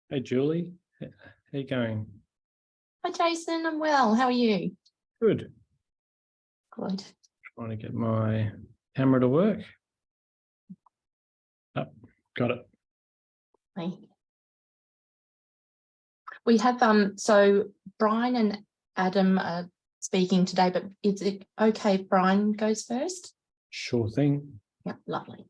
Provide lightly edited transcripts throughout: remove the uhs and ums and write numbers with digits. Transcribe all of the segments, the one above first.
Hey, Julie. How you going? Hi, Jason. I'm well. How are you? Good. Good. Trying to get my camera to work. Oh, got it. Hi. We have so Brian and Adam are speaking today, but is it okay if Brian goes first? Sure thing. Yeah, lovely.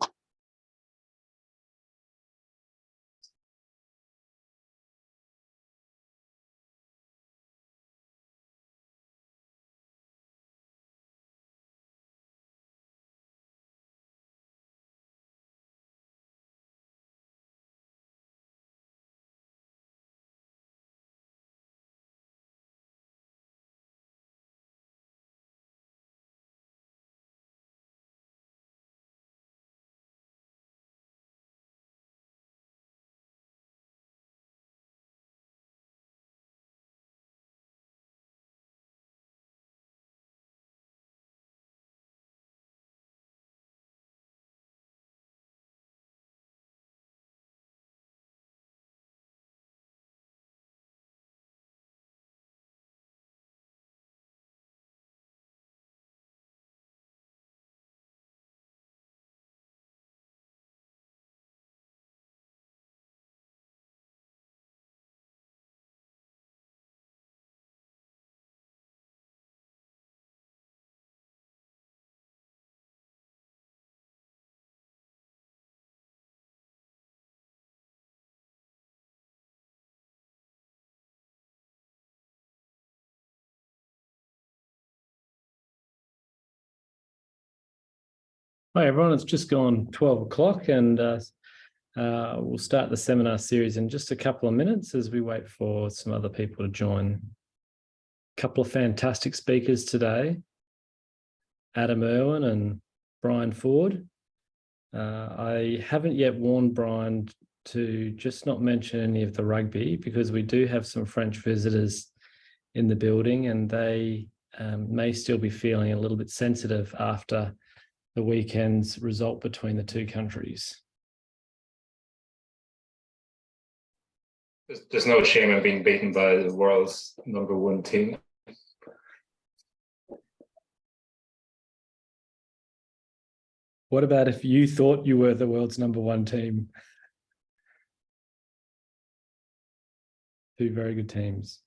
Hi, everyone. It's just gone 12 o'clock and we'll start the seminar series in just a couple of minutes as we wait for some other people to join. A couple of fantastic speakers today, Adam Irwin and Brian Forde. I haven't yet warned Brian to just not mention any of the rugby because we do have some French visitors in the building and they may still be feeling a little bit sensitive after the weekend's result between the two countries. There's no shame in being beaten by the world's #1 team. What about if you thought you were the world's #1 team? Two very good teams.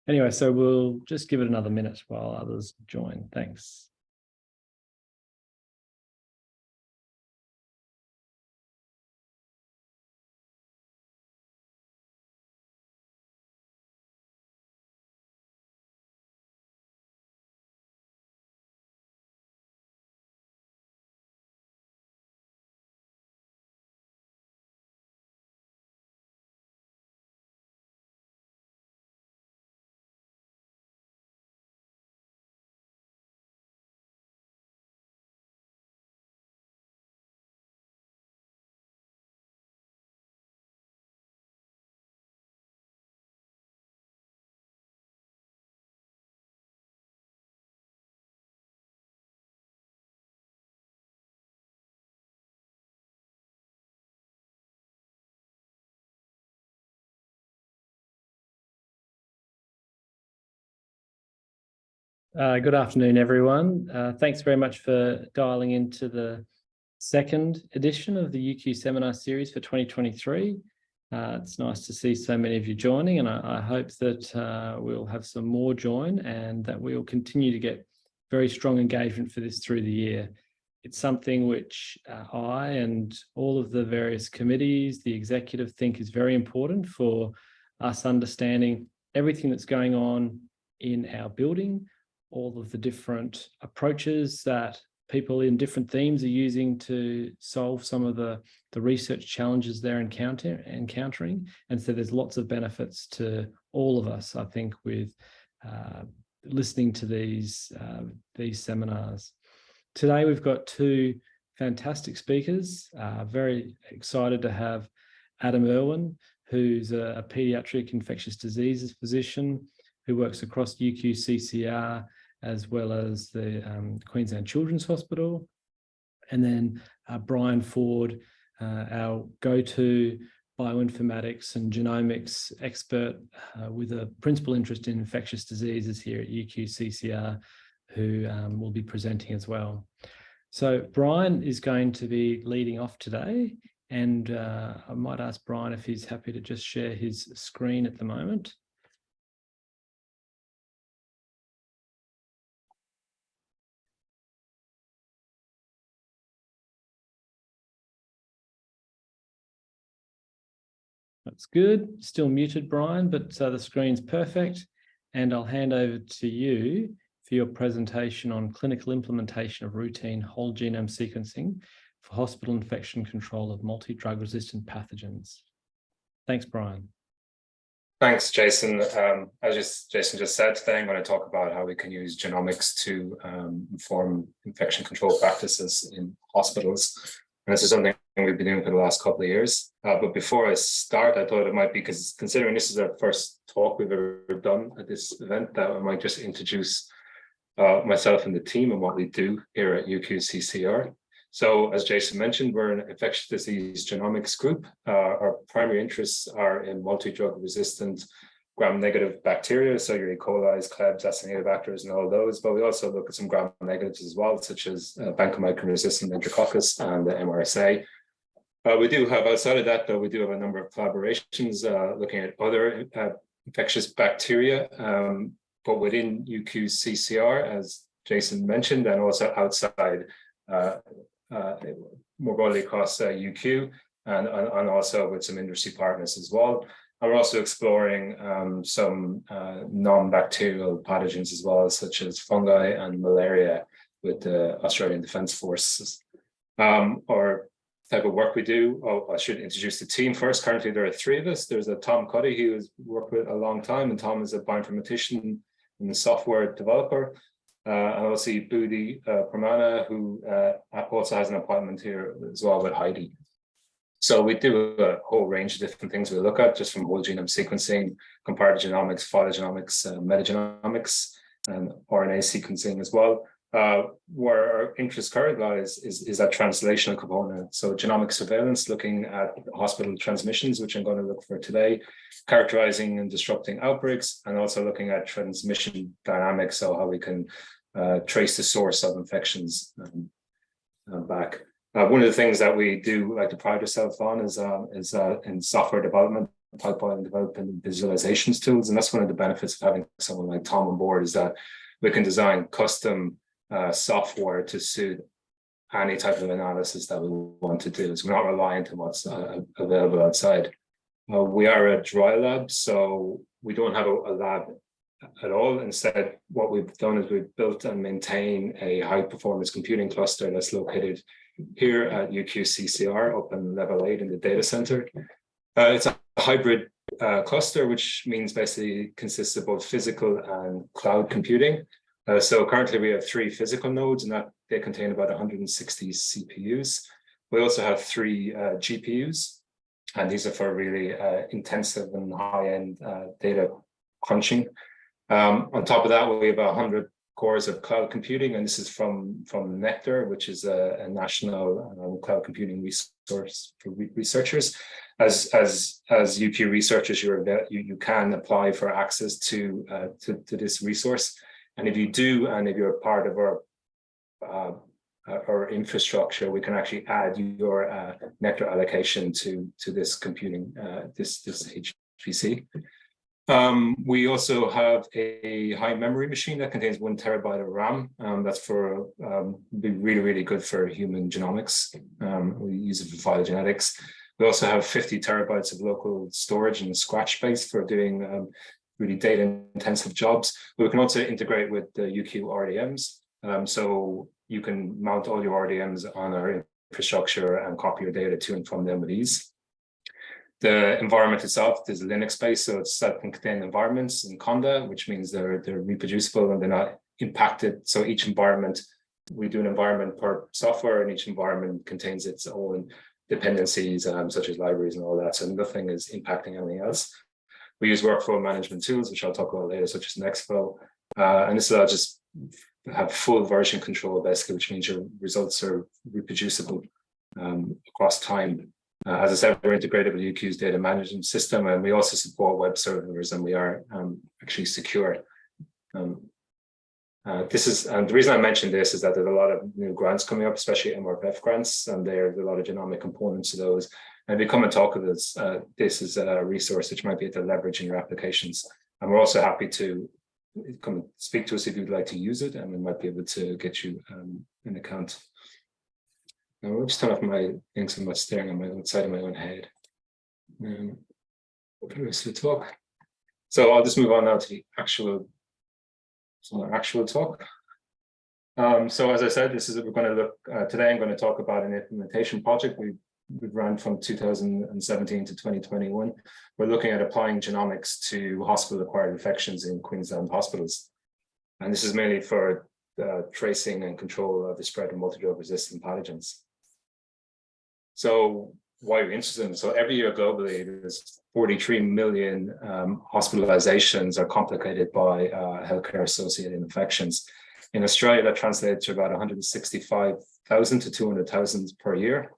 Anyway, so we'll just give it another minute while others join. Thanks. Good afternoon, everyone. Thanks very much for dialing into the second edition of the UQ Seminar Series for 2023. It's nice to see so many of you joining, and I hope that we'll have some more join and that we'll continue to get very strong engagement for this through the year. It's something which I and all of the various committees, the executive, think is very important for us understanding everything that's going on in our building, all of the different approaches that people in different themes are using to solve some of the research challenges they're encountering. And so there's lots of benefits to all of us, I think, with listening to these seminars. Today, we've got two fantastic speakers. Very excited to have Adam Irwin, who's a paediatric infectious diseases physician who works across UQ-CCR as well as the Queensland Children's Hospital. And then Brian Forde, our go-to bioinformatics and genomics expert with a principal interest in infectious diseases here at UQCCR, who will be presenting as well. So Brian is going to be leading off today, and I might ask Brian if he's happy to just share his screen at the moment. That's good. Still muted, Brian, but the screen's perfect. And I'll hand over to you for your presentation on clinical implementation of routine whole genome sequencing for hospital infection control of multi-drug-resistant pathogens. Thanks, Brian. Thanks, Jason. As Jason just said, today I'm going to talk about how we can use genomics to inform infection control practices in hospitals. And this is something we've been doing for the last couple of years. But before I start, I thought it might be, because considering this is our first talk we've ever done at this event, that I might just introduce myself and the team and what we do here at UQCCR. So as Jason mentioned, we're an infectious disease genomics group. Our primary interests are in multi-drug-resistant gram-negative bacteria, so your E. coli's, Klebs, Acinetobacters, and all those. But we also look at some gram-negatives as well, such as vancomycin-resistant enterococcus and the MRSA. We do have, outside of that, though, we do have a number of collaborations looking at other infectious bacteria, but within UQCCR, as Jason mentioned, and also outside, more broadly across UQ, and also with some industry partners as well. And we're also exploring some non-bacterial pathogens as well, such as fungi and malaria with the Australian Defence Forces. Or type of work we do, I should introduce the team first. Currently, there are three of us. There's a Tom Cuddy, who has worked with a long time, and Tom is a bioinformatician and a software developer. And also Budi Pramana, who also has an appointment here as well with Heidi. So we do a whole range of different things we look at, just from whole genome sequencing, comparative genomics, phylogenomics, metagenomics, and RNA sequencing as well. Where our interest currently lies is that translational component. So genomic surveillance, looking at hospital transmissions, which I'm going to look for today, characterizing and disrupting outbreaks, and also looking at transmission dynamics, so how we can trace the source of infections back. One of the things that we do like to pride ourselves on is in software development, pipeline development, visualizations tools. And that's one of the benefits of having someone like Tom on board, is that we can design custom software to suit any type of analysis that we want to do. So we're not reliant on what's available outside. We are a dry lab, so we don't have a lab at all. Instead, what we've done is we've built and maintain a high-performance computing cluster that's located here at UQCCR up in level 8 in the data center. It's a hybrid cluster, which means basically consists of both physical and cloud computing. So currently we have 3 physical nodes, and that they contain about 160 CPUs. We also have 3 GPUs, and these are for really intensive and high-end data crunching. On top of that, we have 100 cores of cloud computing, and this is from Nectar, which is a national cloud computing resource for researchers. As UQ researchers, you can apply for access to this resource. And if you do, and if you're part of our infrastructure, we can actually add your Nectar allocation to this computing, this HPC. We also have a high memory machine that contains 1 terabyte of RAM. That's for be really good for human genomics. We use it for phylogenetics. We also have 50 terabytes of local storage in Scratch space for doing really data-intensive jobs. But we can also integrate with the UQ RDMs. So you can mount all your RDMs on our infrastructure and copy your data to and from them with ease. The environment itself is Linux-based, so it's self-contained environments in Conda, which means they're reproducible and they're not impacted. So each environment, we do an environment per software, and each environment contains its own dependencies, such as libraries and all that. So nothing is impacting anything else. We use workflow management tools, which I'll talk about later, such as Nextflow. And this allows just have full version control, basically, which means your results are reproducible across time. As I said, we're integrated with UQ's data management system, and we also support web servers, and we are actually secure. And the reason I mentioned this is that there's a lot of new grants coming up, especially MRF grants, and there's a lot of genomic components to those. And if you come and talk with us, this is a resource which might be able to leverage in your applications. And we're also happy to come and speak to us if you'd like to use it, and we might be able to get you an account. Now, I'll just turn off my things so I'm not staring on my own side of my own head. Open the rest of the talk. So I'll just move on now to the actual talk. So as I said, we're going to look today. I'm going to talk about an implementation project we've run from 2017 to 2021. We're looking at applying genomics to hospital-acquired infections in Queensland hospitals, and this is mainly for tracing and control of the spread of multidrug-resistant pathogens. So why are we interested in it? So every year globally, there's 43 million hospitalizations are complicated by healthcare-associated infections. In Australia, that translates to about 165,000 to 200,000 per year.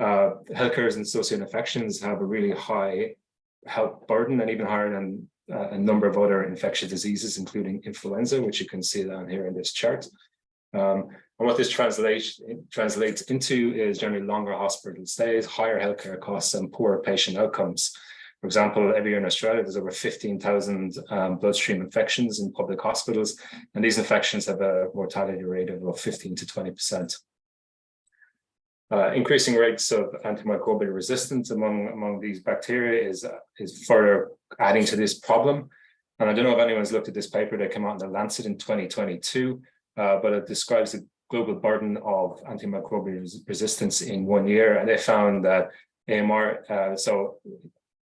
Healthcare-associated infections have a really high health burden, and even higher than a number of other infectious diseases, including influenza, which you can see down here in this chart. And what this translates into is generally longer hospital stays, higher healthcare costs, and poorer patient outcomes. For example, every year in Australia, there's over 15,000 bloodstream infections in public hospitals, and these infections have a mortality rate of about 15 to 20%. Increasing rates of antimicrobial resistance among these bacteria is further adding to this problem. And I don't know if anyone's looked at this paper that came out in the Lancet in 2022, but it describes the global burden of antimicrobial resistance in 1 year. And they found that AMR, so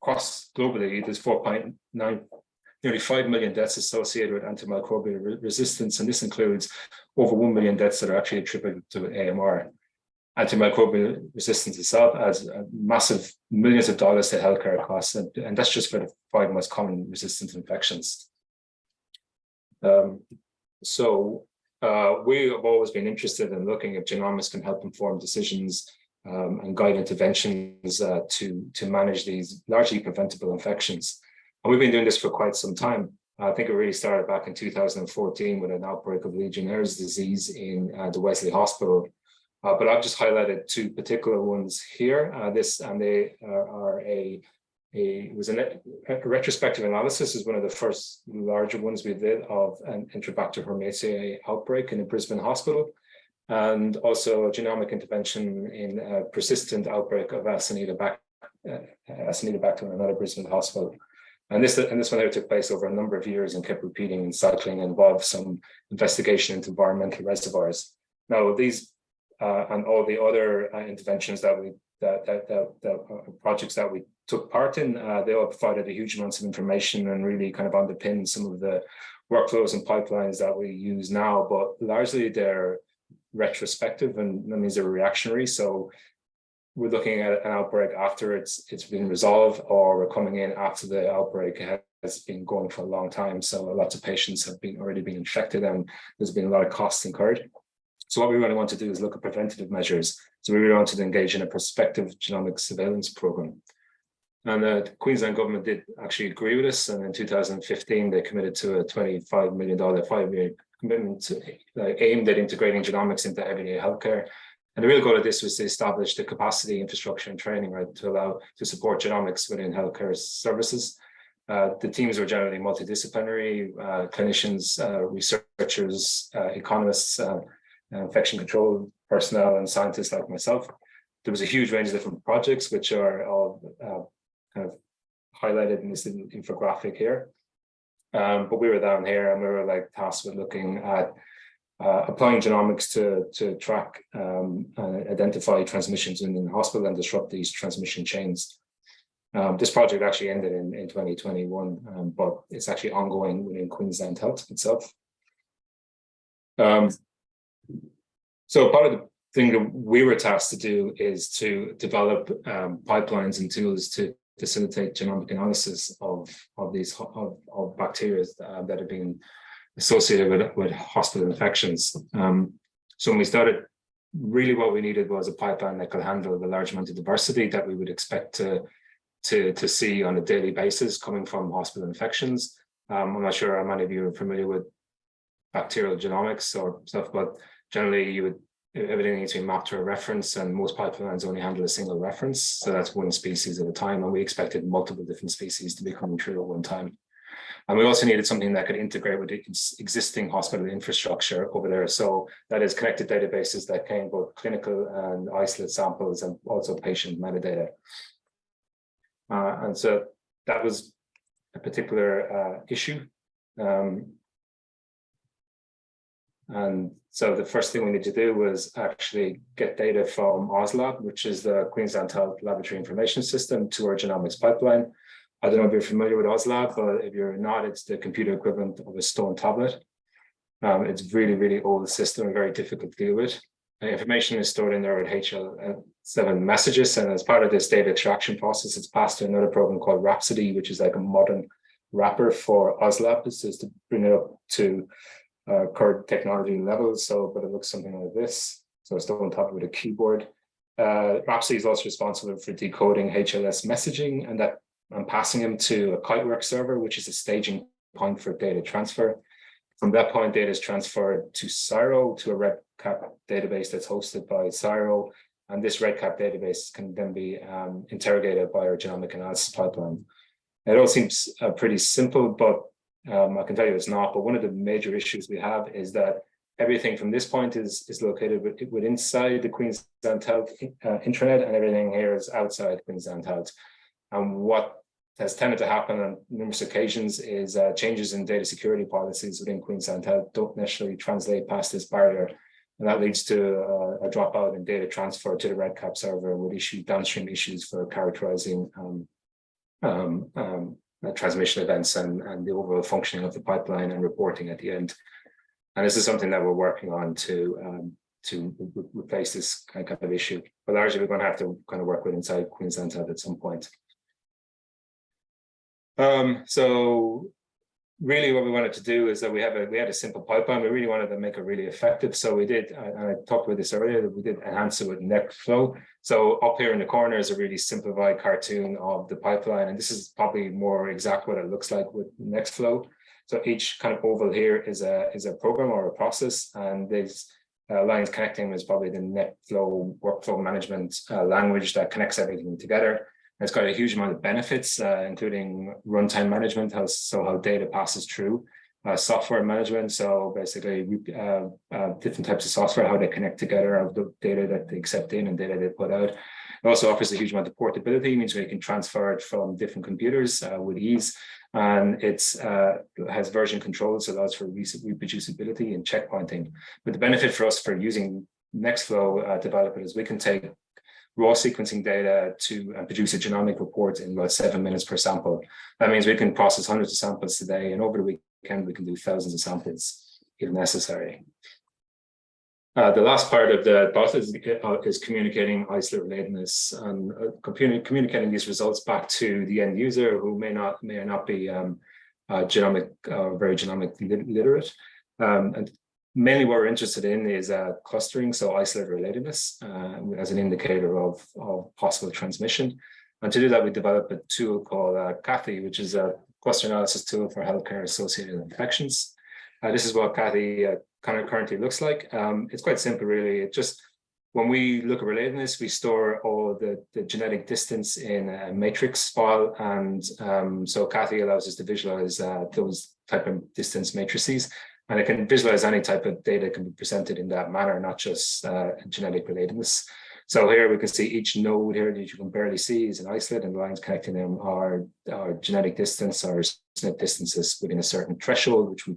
across globally, there's 4.9, nearly 5 million deaths associated with antimicrobial resistance. And this includes over 1 million deaths that are actually attributed to AMR. Antimicrobial resistance itself adds massive millions of dollars to healthcare costs, and that's just for the 5 most common resistant infections. We have always been interested in looking if genomics can help inform decisions and guide interventions to manage these largely preventable infections. And we've been doing this for quite some time. I think it really started back in 2014 with an outbreak of Legionnaire's disease in the Wesley Hospital. But I've just highlighted 2 particular ones here. It was a retrospective analysis is one of the first larger ones we did of an Enterobacter hermetiae outbreak in a Brisbane hospital, and also a genomic intervention in a persistent outbreak of Acinetobacter in another Brisbane hospital. And this one here took place over a number of years and kept repeating and cycling, and involved some investigation into environmental reservoirs. Now these and all the other interventions projects that we took part in, they all provided a huge amounts of information and really kind of underpinned some of the workflows and pipelines that we use now. But largely they're retrospective, and that means they're reactionary. So we're looking at an outbreak after it's been resolved, or we're coming in after the outbreak has been going for a long time. So lots of patients have already been infected, and there's been a lot of costs incurred. So what we really want to do is look at preventative measures. So we really wanted to engage in a prospective genomic surveillance program. And the Queensland government did actually agree with us. And in 2015, they committed to a $25 million 5-year commitment aimed at integrating genomics into everyday healthcare. And the real goal of this was to establish the capacity, infrastructure, and training, right, to support genomics within healthcare services. The teams were generally multidisciplinary, clinicians, researchers, economists, infection control personnel, and scientists like myself. There was a huge range of different projects, which are all kind of highlighted in this infographic here. But we were down here, and we were tasked with looking at applying genomics to track and identify transmissions in the hospital and disrupt these transmission chains. This project actually ended in 2021, but it's actually ongoing within Queensland Health itself. So part of the thing that we were tasked to do is to develop pipelines and tools to facilitate genomic analysis of bacteria that have been associated with hospital infections. So when we started really what we needed was a pipeline that could handle the large amount of diversity that we would expect to see on a daily basis coming from hospital infections. I'm not sure how many of you are familiar with bacterial genomics or stuff, but generally everything needs to be mapped to a reference, and most pipelines only handle a single reference. So that's one species at a time, and we expected multiple different species to be coming through at one time. And we also needed something that could integrate with the existing hospital infrastructure over there. So that is connected databases that came both clinical and isolate samples and also patient metadata. And so that was a particular issue. And so the first thing we need to do was actually get data from OSLab, which is the Queensland Health Laboratory Information System, to our genomics pipeline. I don't know if you're familiar with OSLab, but if you're not, it's the computer equivalent of a stone tablet. It's really, really old system and very difficult to deal with. The information is stored in there with HL7 messages, and as part of this data extraction process, it's passed to another program called Rhapsody, which is like a modern wrapper for OSLab. This is to bring it up to current technology levels. But it looks something like this. So it's on top with a keyboard. Rhapsody is also responsible for decoding HLS messaging, and that I'm passing them to a Kitework server, which is a staging point for data transfer. From that point, data is transferred to CSIRO, to a REDCap database that's hosted by CSIRO. And this REDCap database can then be interrogated by our genomic analysis pipeline. It all seems pretty simple, but I can tell you it's not. But one of the major issues we have is that everything from this point is located within inside the Queensland Health intranet, and everything here is outside Queensland Health. And what has tended to happen on numerous occasions is changes in data security policies within Queensland Health don't necessarily translate past this barrier. And that leads to a dropout in data transfer to the REDCap server, and would issue downstream issues for characterizing transmission events and the overall functioning of the pipeline and reporting at the end. And this is something that we're working on to replace this kind of issue. But largely, we're going to have to kind of work with inside Queensland Health at some point. So really what we wanted to do is that we had a simple pipeline. We really wanted to make it really effective. So we did, and I talked about this earlier, that we did enhance it with Nextflow. So up here in the corner is a really simplified cartoon of the pipeline. And this is probably more exactly what it looks like with Nextflow. So each kind of oval here is a program or a process, and these lines connecting is probably the Nextflow workflow management language that connects everything together. It's got a huge amount of benefits, including runtime management, how data passes through, software management. So basically, different types of software, how they connect together, how the data that they accept in and data they put out. It also offers a huge amount of portability, means we can transfer it from different computers with ease. And it has version control, so allows for reproducibility and checkpointing. But the benefit for us for using Nextflow developers is we can take raw sequencing data and produce a genomic report in about 7 minutes per sample. That means we can process hundreds of samples today, and over the weekend, we can do thousands of samples if necessary. The last part of the process is communicating isolate relatedness and communicating these results back to the end user who may not be very genomic literate. And mainly what we're interested in is clustering, so isolate relatedness as an indicator of possible transmission. And to do that, we developed a tool called CATHI, which is a cluster analysis tool for healthcare-associated infections. This is what CATHI kind of currently looks like. It's quite simple, really. It just, when we look at relatedness, we store all the genetic distance in a matrix file. And so CATHI allows us to visualize those type of distance matrices. And it can visualize any type of data can be presented in that manner, not just genetic relatedness. So here we can see each node here that you can barely see is an isolate, and the lines connecting them are genetic distance or SNP distances within a certain threshold, which we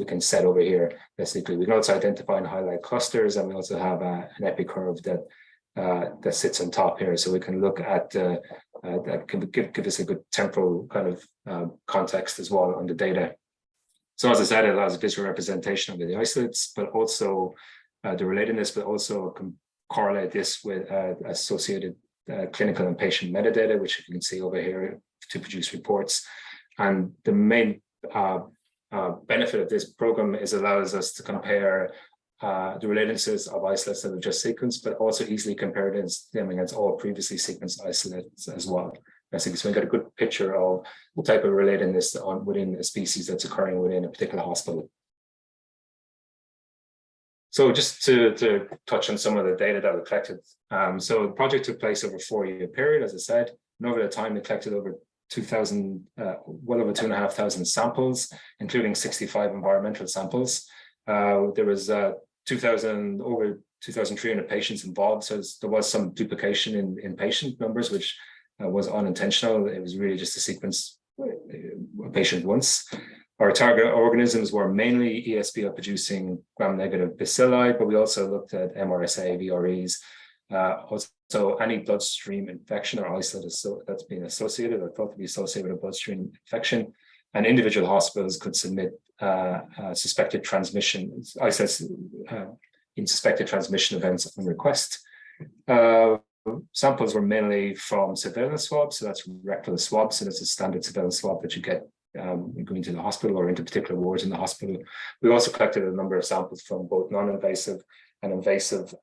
can set over here. Basically, we can also identify and highlight clusters, and we also have an epi curve that sits on top here. So we can look at that can give us a good temporal kind of context as well on the data. So as I said, it allows a visual representation of the isolates, but also the relatedness, but also can correlate this with associated clinical and patient metadata, which you can see over here to produce reports. And the main benefit of this program is allows us to compare the relatedness of isolates that are just sequenced, but also easily compared them against all previously sequenced isolates as well. So we got a good picture of the type of relatedness within a species that's occurring within a particular hospital. So just to touch on some of the data that we collected. So the project took place over a 4-year period, as I said, and over the time, we collected over 2,000, well over 2,500 samples, including 65 environmental samples. There was over 2,300 patients involved, so there was some duplication in patient numbers, which was unintentional. It was really just to sequence a patient once. Our target organisms were mainly ESBL producing gram-negative bacilli, but we also looked at MRSA, VREs, also any bloodstream infection or isolate that's been associated or thought to be associated with a bloodstream infection. And individual hospitals could submit suspected transmission, isolates in suspected transmission events on request. Samples were mainly from surveillance swabs, so that's rectal swabs, so that's a standard surveillance swab that you get going to the hospital or into particular wards in the hospital. We also collected a number of samples from both non-invasive and invasive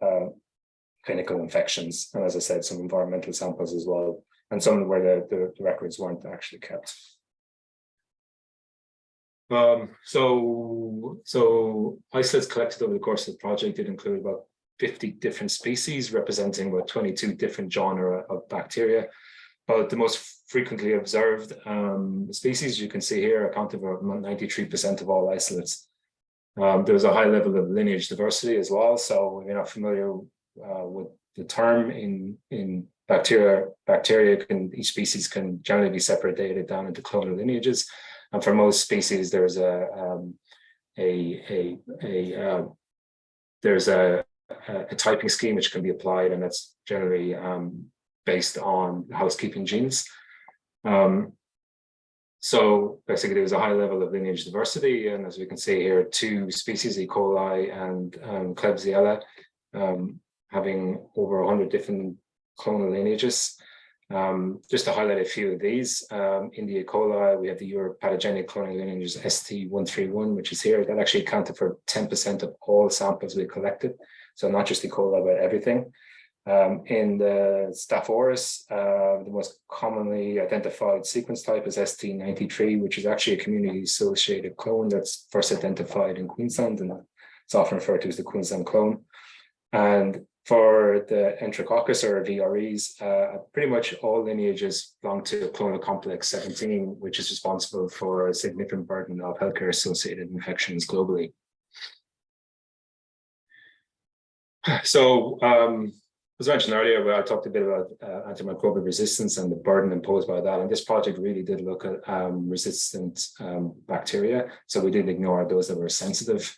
clinical infections, and as I said, some environmental samples as well, and some where the records weren't actually kept. So isolates collected over the course of the project did include about 50 different species representing about 22 different genera of bacteria. But the most frequently observed species you can see here accounted for 93% of all isolates. There was a high level of lineage diversity as well. So if you're not familiar with the term in bacteria, each species can generally be separated down into clonal lineages. And for most species, there's a typing scheme which can be applied, and that's generally based on housekeeping genes. So basically, there's a high level of lineage diversity, and as we can see here, 2 species, E. coli and Klebsiella, having over 100 different clonal lineages. Just to highlight a few of these, in the E. coli, we have the uropathogenic clonal lineages ST131, which is here. That actually accounted for 10% of all samples we collected. So not just E. coli, but everything. In the Staph aureus, the most commonly identified sequence type is ST93, which is actually a community-associated clone that's first identified in Queensland, and it's often referred to as the Queensland clone. And for the Enterococcus or VREs, pretty much all lineages belong to clonal complex 17, which is responsible for a significant burden of healthcare-associated infections globally. So, as I mentioned earlier, I talked a bit about antimicrobial resistance and the burden imposed by that. And this project really did look at resistant bacteria. So we didn't ignore those that were sensitive.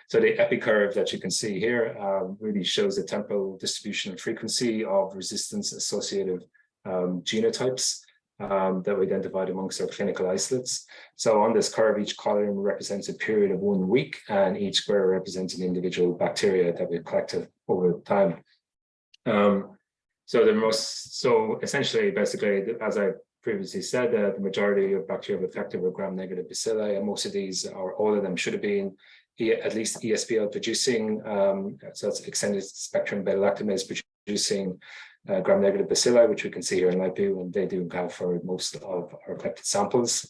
So the epicurve that you can see here really shows the temporal distribution and frequency of resistance-associated genotypes that we identified amongst our clinical isolates. So on this curve, each column represents a period of 1 week, and each square represents an individual bacteria that we collected over time. So essentially, basically, as I previously said, the majority of bacteria affected were gram-negative bacilli, and most of these, or all of them, should have been at least ESBL producing, so it's extended spectrum beta-lactamase producing gram-negative bacilli, which we can see here in light blue, and they do account for most of our collected samples.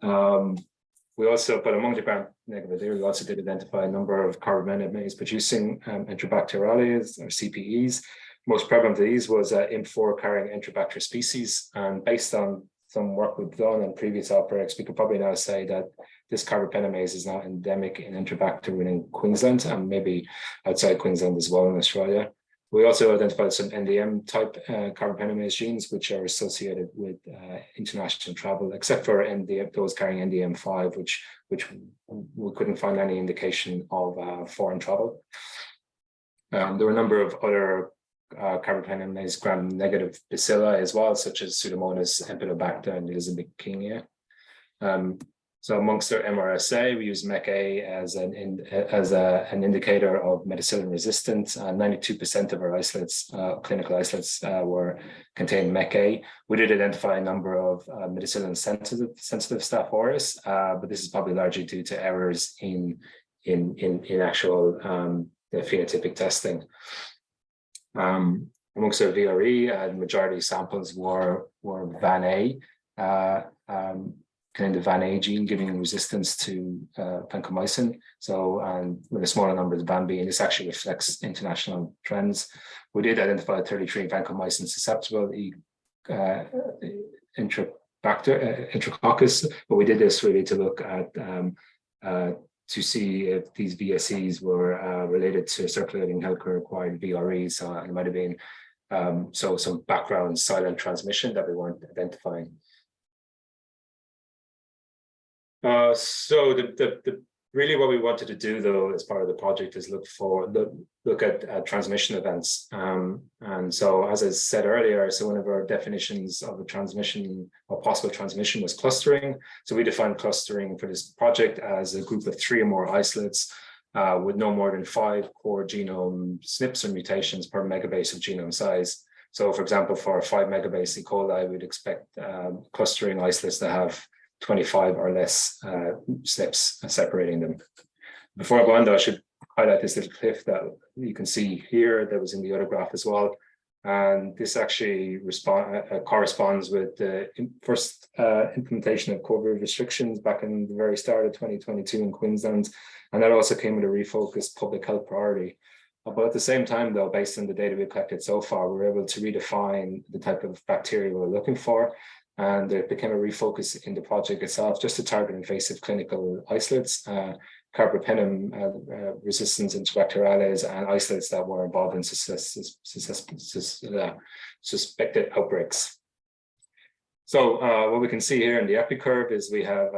We also, but among the gram-negative there, we also did identify a number of carbapenemase producing enterobacterales or CPEs. Most prevalent of these was IMP4 carrying Enterobacter species, and based on some work we've done in previous outbreaks, we could probably now say that this carbapenemase is now endemic in Enterobacter within Queensland and maybe outside Queensland as well in Australia. We also identified some NDM type carbapenemase genes, which are associated with international travel, except for those carrying NDM5, which we couldn't find any indication of foreign travel. There were a number of other carbapenemase gram-negative bacilli as well, such as Pseudomonas, Empedobacter, and Elizabethiana. So amongst our MRSA, we use MEK-A as an indicator of methicillin resistance. 92% of our isolates, clinical isolates, contained MEK-A. We did identify a number of methicillin sensitive Staph aureus, but this is probably largely due to errors in in actual the phenotypic testing. Amongst our VRE, the majority of samples were VAN-A, kind of VAN-A gene giving resistance to vancomycin. So, with a smaller number of VAN-B, and this actually reflects international trends. We did identify 33 vancomycin susceptible enterococcus, but we did this really to look at to see if these VSEs were related to circulating healthcare acquired VRE. So it might have been some background silent transmission that we weren't identifying. So the really what we wanted to do though as part of the project is look at transmission events. And so as I said earlier, so one of our definitions of a transmission or possible transmission was clustering. So we defined clustering for this project as a group of 3 or more isolates with no more than 5 core genome SNPs or mutations per megabase of genome size. So for example, for 5 megabase E. coli, we'd expect clustering isolates to have 25 or less SNPs separating them. Before I go on though, I should highlight this little cliff that you can see here that was in the other graph as well. And this actually corresponds with the first implementation of COVID restrictions back in the very start of 2022 in Queensland. And that also came with a refocused public health priority. But at the same time though, based on the data we've collected so far, we were able to redefine the type of bacteria we were looking for. And there became a refocus in the project itself just to target invasive clinical isolates, carbapenem resistance interbacteriales, and isolates that were involved in suspected outbreaks. So what we can see here in the epicurve is we have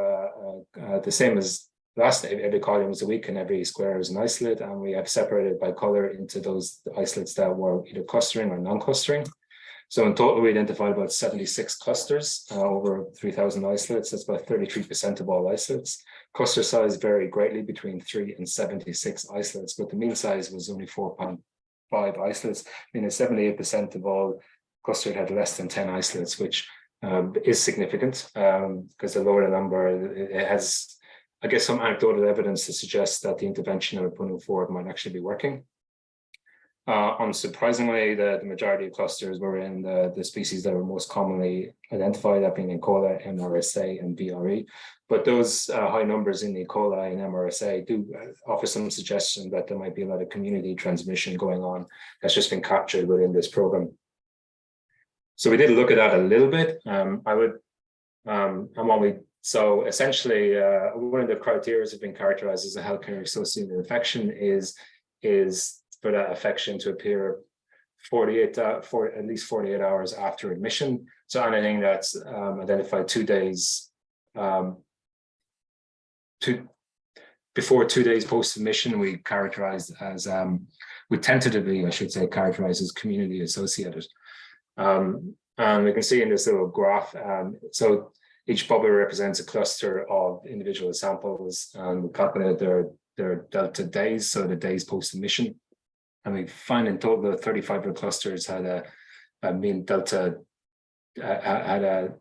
the same as last, every column is a week and every square is an isolate, and we have separated by color into those isolates that were either clustering or non-clustering. So in total, we identified about 76 clusters, over 3,000 isolates. That's about 33% of all isolates. Cluster size varied greatly between 3 and 76 isolates, but the mean size was only 4.5 isolates, meaning 78% of all clusters had less than 10 isolates, which is significant because the lower the number, it has, I guess, some anecdotal evidence to suggest that the intervention that we're putting forward might actually be working. Unsurprisingly, the majority of clusters were in the species that were most commonly identified, that being E. coli, MRSA, and VRE. But those high numbers in E. coli and MRSA do offer some suggestion that there might be a lot of community transmission going on that's just been captured within this program. So we did look at that a little bit. So essentially, one of the criteria that's been characterized as a healthcare associated infection is for that infection to appear for at least 48 hours after admission. So anything that's identified 2 days before 2 days post admission, we characterized as we tentatively, I should say, characterized as community associated. And we can see in this little graph, so each bubble represents a cluster of individual samples, and we calculated their delta days, so the days post admission. And we find in total that 35 of the clusters had a mean delta, had a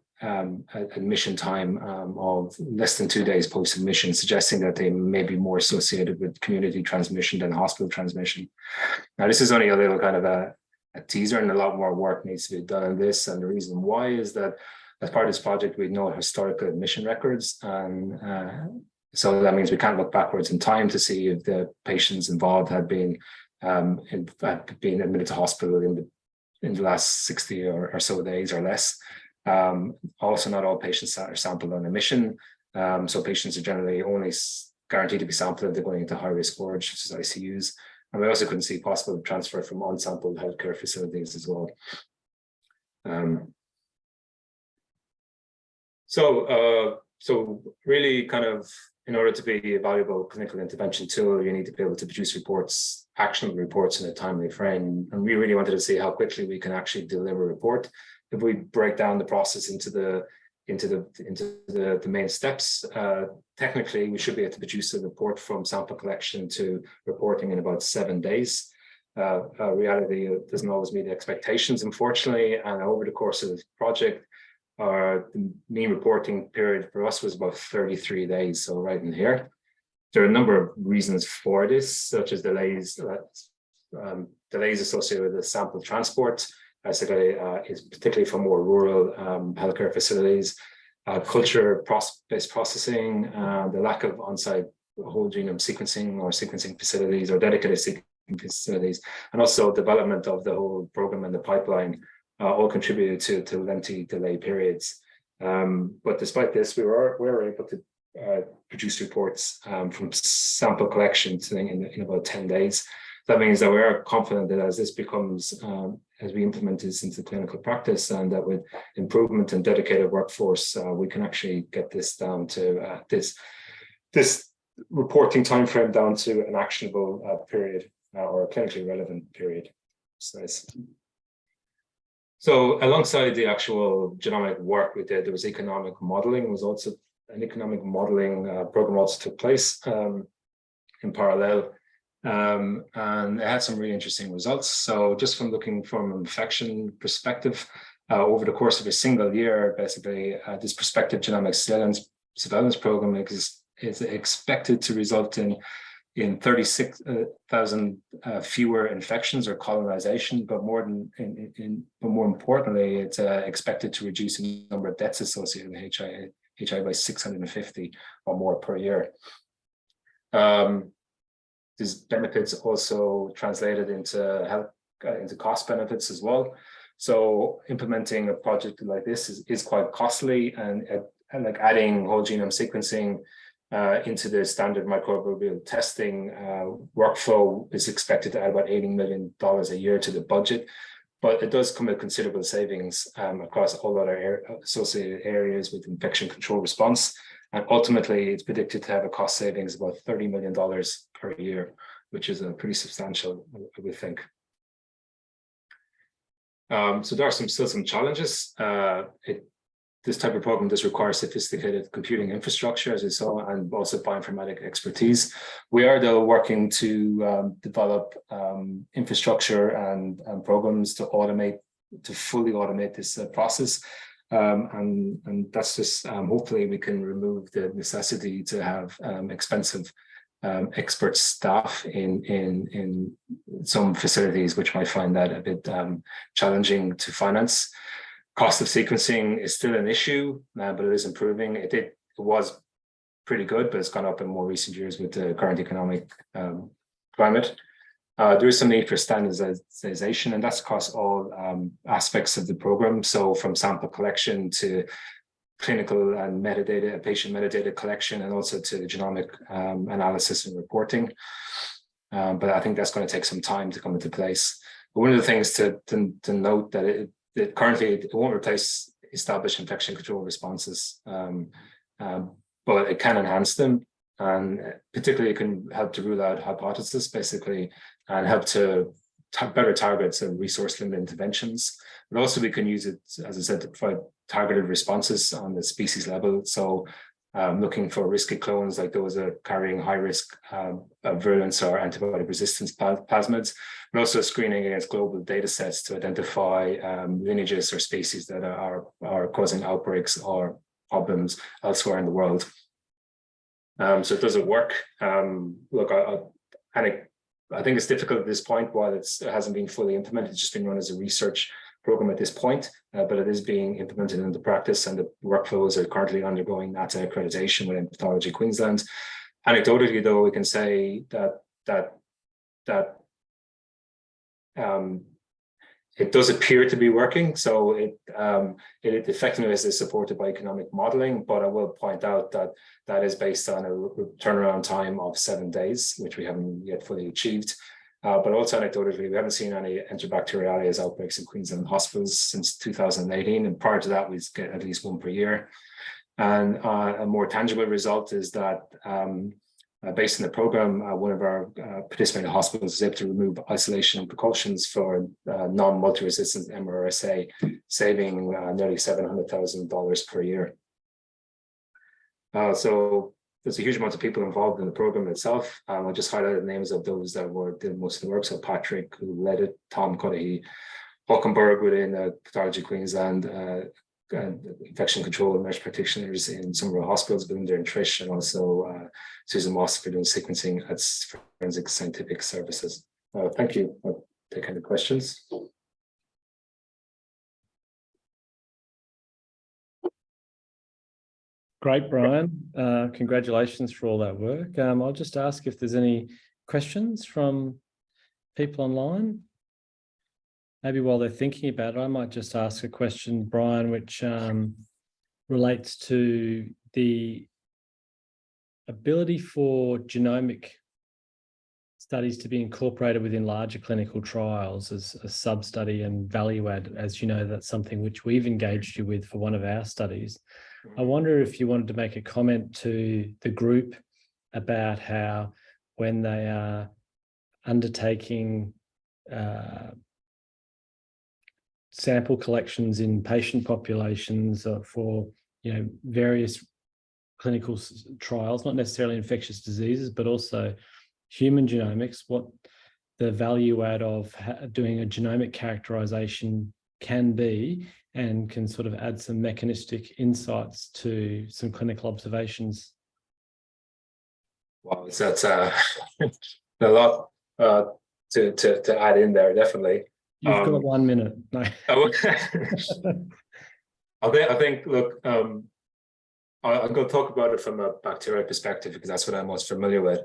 admission time of less than 2 days post admission, suggesting that they may be more associated with community transmission than hospital transmission. Now, this is only a little kind of a teaser, and a lot more work needs to be done on this. And the reason why is that as part of this project, we know historical admission records, and so that means we can't look backwards in time to see if the patients involved had been admitted to hospital in the last 60 or so days or less. Also, not all patients are sampled on admission. So patients are generally only guaranteed to be sampled if they're going into high-risk wards, such as ICUs. And we also couldn't see possible transfer from unsampled healthcare facilities as well. So really kind of, in order to be a valuable clinical intervention tool, you need to be able to produce reports, actionable reports in a timely frame. And we really wanted to see how quickly we can actually deliver a report. If we break down the process into the main steps, technically we should be able to produce a report from sample collection to reporting in about 7 days. Reality doesn't always meet expectations, unfortunately, and over the course of the project, the mean reporting period for us was about 33 days, so right in here. There are a number of reasons for this, such as delays associated with the sample transport, is particularly for more rural healthcare facilities, culture-based processing, the lack of on-site whole genome sequencing or sequencing facilities or dedicated sequencing facilities, and also development of the whole program and the pipeline all contributed to lengthy delay periods. But despite this, we were able to produce reports from sample collection in about 10 days. That means that we are confident that as this becomes, as we implement this into clinical practice, and that with improvement in dedicated workforce, we can actually get this down to this reporting timeframe down to an actionable period or a clinically relevant period. So alongside the actual genomic work we did, there was economic modeling. Was also an economic modeling program also took place in parallel. And it had some really interesting results. So just from looking from an infection perspective, over the course of a single year, basically, this prospective genomic surveillance program is expected to result in 36,000 fewer infections or colonization, but more importantly, it's expected to reduce the number of deaths associated with HIV by 650 or more per year. These benefits also translated into cost benefits as well. So implementing a project like this is quite costly, and like adding whole genome sequencing into the standard microbial testing workflow is expected to add about $80 million a year to the budget. But it does come with considerable savings across all other associated areas with infection control response. And ultimately, it's predicted to have a cost savings of about $30 million per year, which is pretty substantial, I would think. So there are still some challenges. This type of program does require sophisticated computing infrastructure, as we saw, and also bioinformatic expertise. We are, though, working to develop infrastructure and programs to fully automate this process. And that's just, hopefully we can remove the necessity to have expensive expert staff in some facilities, which might find that a bit challenging to finance. Cost of sequencing is still an issue, but it is improving. It was pretty good, but it's gone up in more recent years with the current economic climate. There is some need for standardization, and that's across all aspects of the program. So from sample collection to clinical and metadata, patient metadata collection, and also to the genomic analysis and reporting. But I think that's going to take some time to come into place. But one of the things to note that currently it won't replace established infection control responses, but it can enhance them, and particularly it can help to rule out hypotheses, basically, and help to better target some resource-limited interventions. But also we can use it, as I said, to provide targeted responses on the species level. So looking for risky clones, like those that are carrying high risk virulence or antibiotic resistance plasmids, but also screening against global data sets to identify lineages or species that are causing outbreaks or problems elsewhere in the world. So does it work? Look, I think it's difficult at this point while it hasn't been fully implemented. It's just been run as a research program at this point, but it is being implemented into practice, and the workflows are currently undergoing NATA accreditation within Pathology Queensland. Anecdotally, though, we can say that it does appear to be working. So it effectiveness is supported by economic modeling, but I will point out that is based on a turnaround time of 7 days, which we haven't yet fully achieved. But also anecdotally, we haven't seen any Enterobacteriales outbreaks in Queensland hospitals since 2018. And prior to that, we get at least one per year. And a more tangible result is that based on the program, one of our participating hospitals is able to remove isolation precautions for non-multi-resistant MRSA, saving nearly $700,000 per year. So there's a huge amount of people involved in the program itself. I'll just highlight the names of those that did most of the work. So Patrick, who led it, Tom Cudahy, Hockenberg within Pathology Queensland, infection control nurse practitioners in some of our hospitals, Belinda and Trish, and also Susan Moss for doing sequencing at Forensic Scientific Services. Thank you. I'll take any questions. Great, Brian. Congratulations for all that work. I'll just ask if there's any questions from people online. Maybe while they're thinking about it, I might just ask a question, Brian, which relates to the ability for genomic studies to be incorporated within larger clinical trials as a sub-study and value add. As you know, that's something which we've engaged you with for one of our studies. I wonder if you wanted to make a comment to the group about how when they are undertaking sample collections in patient populations for various clinical trials, not necessarily infectious diseases, but also human genomics, what the value add of doing a genomic characterization can be, and can sort of add some mechanistic insights to some clinical observations. Wow, that's a lot to add in there, definitely. You've got 1 minute. No. I think, look, I'm going to talk about it from a bacterial perspective because that's what I'm most familiar with.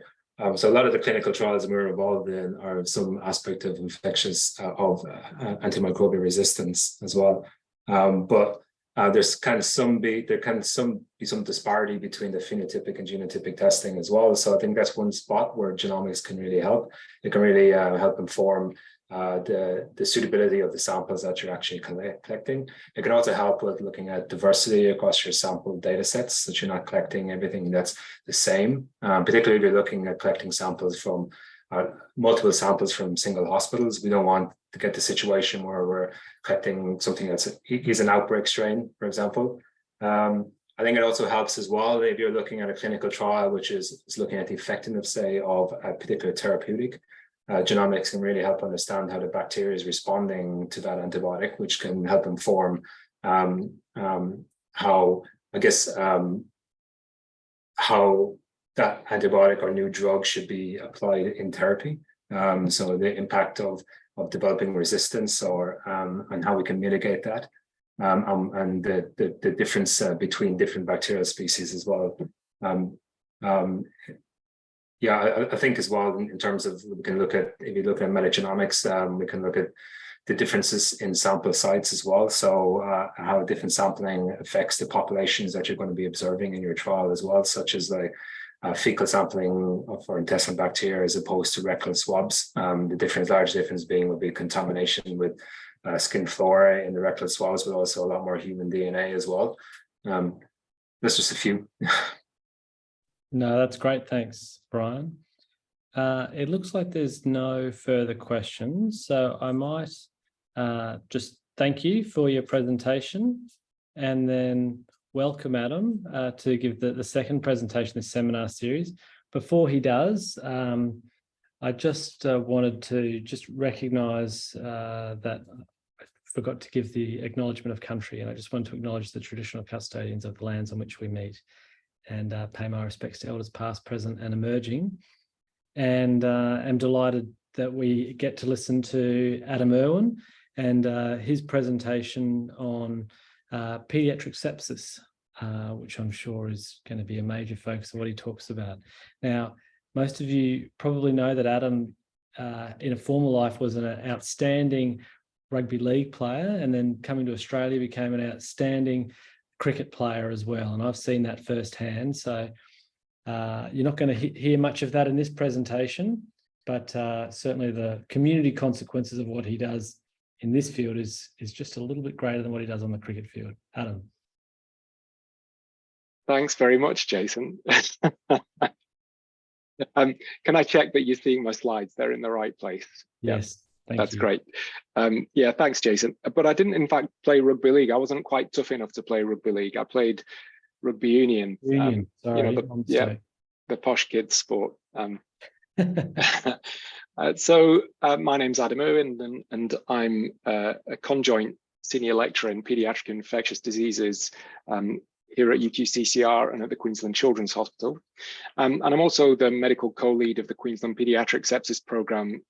So a lot of the clinical trials we're involved in are some aspect of infectious, of antimicrobial resistance as well. But there's some disparity between the phenotypic and genotypic testing as well. So I think that's one spot where genomics can really help. It can really help inform the suitability of the samples that you're actually collecting. It can also help with looking at diversity across your sample data sets, that you're not collecting everything that's the same, particularly if you're looking at collecting samples from multiple samples from single hospitals. We don't want to get the situation where we're collecting something that's is an outbreak strain, for example. I think it also helps as well if you're looking at a clinical trial, which is looking at the effectiveness, say, of a particular therapeutic. Genomics can really help understand how the bacteria is responding to that antibiotic, which can help inform how that antibiotic or new drug should be applied in therapy. So the impact of developing resistance or and how we can mitigate that, and the difference between different bacterial species as well. Yeah, I think as well in terms of, we can look at, if you look at metagenomics, we can look at the differences in sample sites as well. So how different sampling affects the populations that you're going to be observing in your trial as well, such as like fecal sampling for intestinal bacteria as opposed to rectal swabs. The large difference would be contamination with skin flora in the rectal swabs, but also a lot more human DNA as well. That's just a few. No, that's great. Thanks, Brian. It looks like there's no further questions, so I might just thank you for your presentation and then welcome Adam to give the second presentation of this seminar series. Before he does, I just wanted to just recognise that I forgot to give the acknowledgement of country, and I just wanted to acknowledge the traditional custodians of the lands on which we meet, and pay my respects to elders past, present and emerging. And I'm delighted that we get to listen to Adam Irwin and his presentation on paediatric sepsis, which I'm sure is going to be a major focus of what he talks about. Now, most of you probably know that Adam in a former life was an outstanding rugby league player, and then coming to Australia became an outstanding cricket player as well, and I've seen that firsthand. So you're not going to hear much of that in this presentation, but certainly the community consequences of what he does in this field is just a little bit greater than what he does on the cricket field. Adam. Thanks very much, Jason. Can I check that you're seeing my slides? They're in the right place. Yes. Yep. That's great. Yeah, thanks, Jason. But I didn't, in fact, play rugby league. I wasn't quite tough enough to play rugby league. I played rugby union. Sorry, the posh kids sport. So my name's Adam Irwin, and I'm a conjoint Senior Lecturer in Paediatric Infectious Diseases here at UQCCR and at the Queensland Children's Hospital. And I'm also the medical co-lead of the Queensland Paediatric Sepsis Program.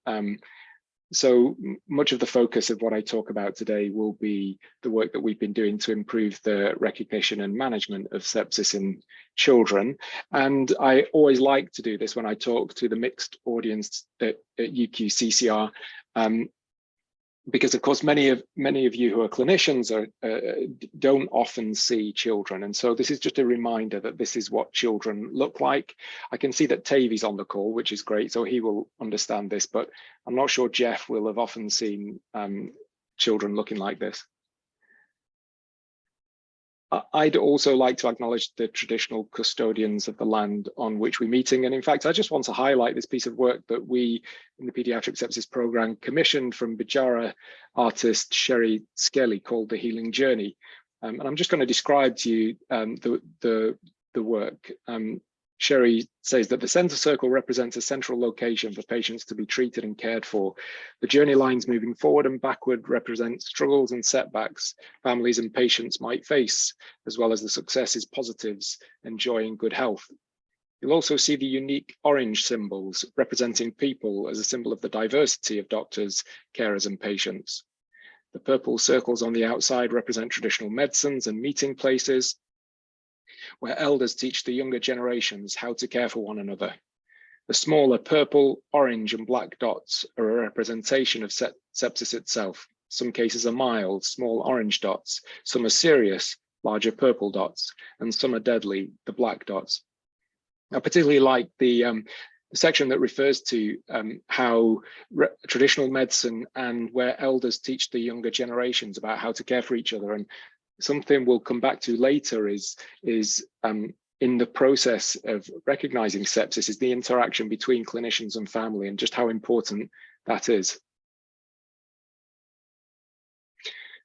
So much of the focus of what I talk about today will be the work that we've been doing to improve the recognition and management of sepsis in children. And I always like to do this when I talk to the mixed audience at UQCCR, because of course many of you who are clinicians don't often see children, and so this is just a reminder that this is what children look like. I can see that Tavy's on the call, which is great, so he will understand this, but I'm not sure Jeff will have often seen children looking like this. I'd also like to acknowledge the traditional custodians of the land on which we're meeting. And in fact, I just want to highlight this piece of work that we in the Paediatric Sepsis Program commissioned from Bijara artist Sherry Skelly called The Healing Journey. And I'm just going to describe to you the work. Sherry says that the center circle represents a central location for patients to be treated and cared for. The journey lines moving forward and backward represent struggles and setbacks families and patients might face, as well as the successes, positives, and joy and good health. You'll also see the unique orange symbols representing people as a symbol of the diversity of doctors, carers, and patients. The purple circles on the outside represent traditional medicines and meeting places, where elders teach the younger generations how to care for one another. The smaller purple, orange, and black dots are a representation of sepsis itself. Some cases are mild, small orange dots. Some are serious, larger purple dots, and some are deadly, the black dots. I particularly like the section that refers to how traditional medicine and where elders teach the younger generations about how to care for each other. And something we'll come back to later is in the process of recognizing sepsis is the interaction between clinicians and family and just how important that is.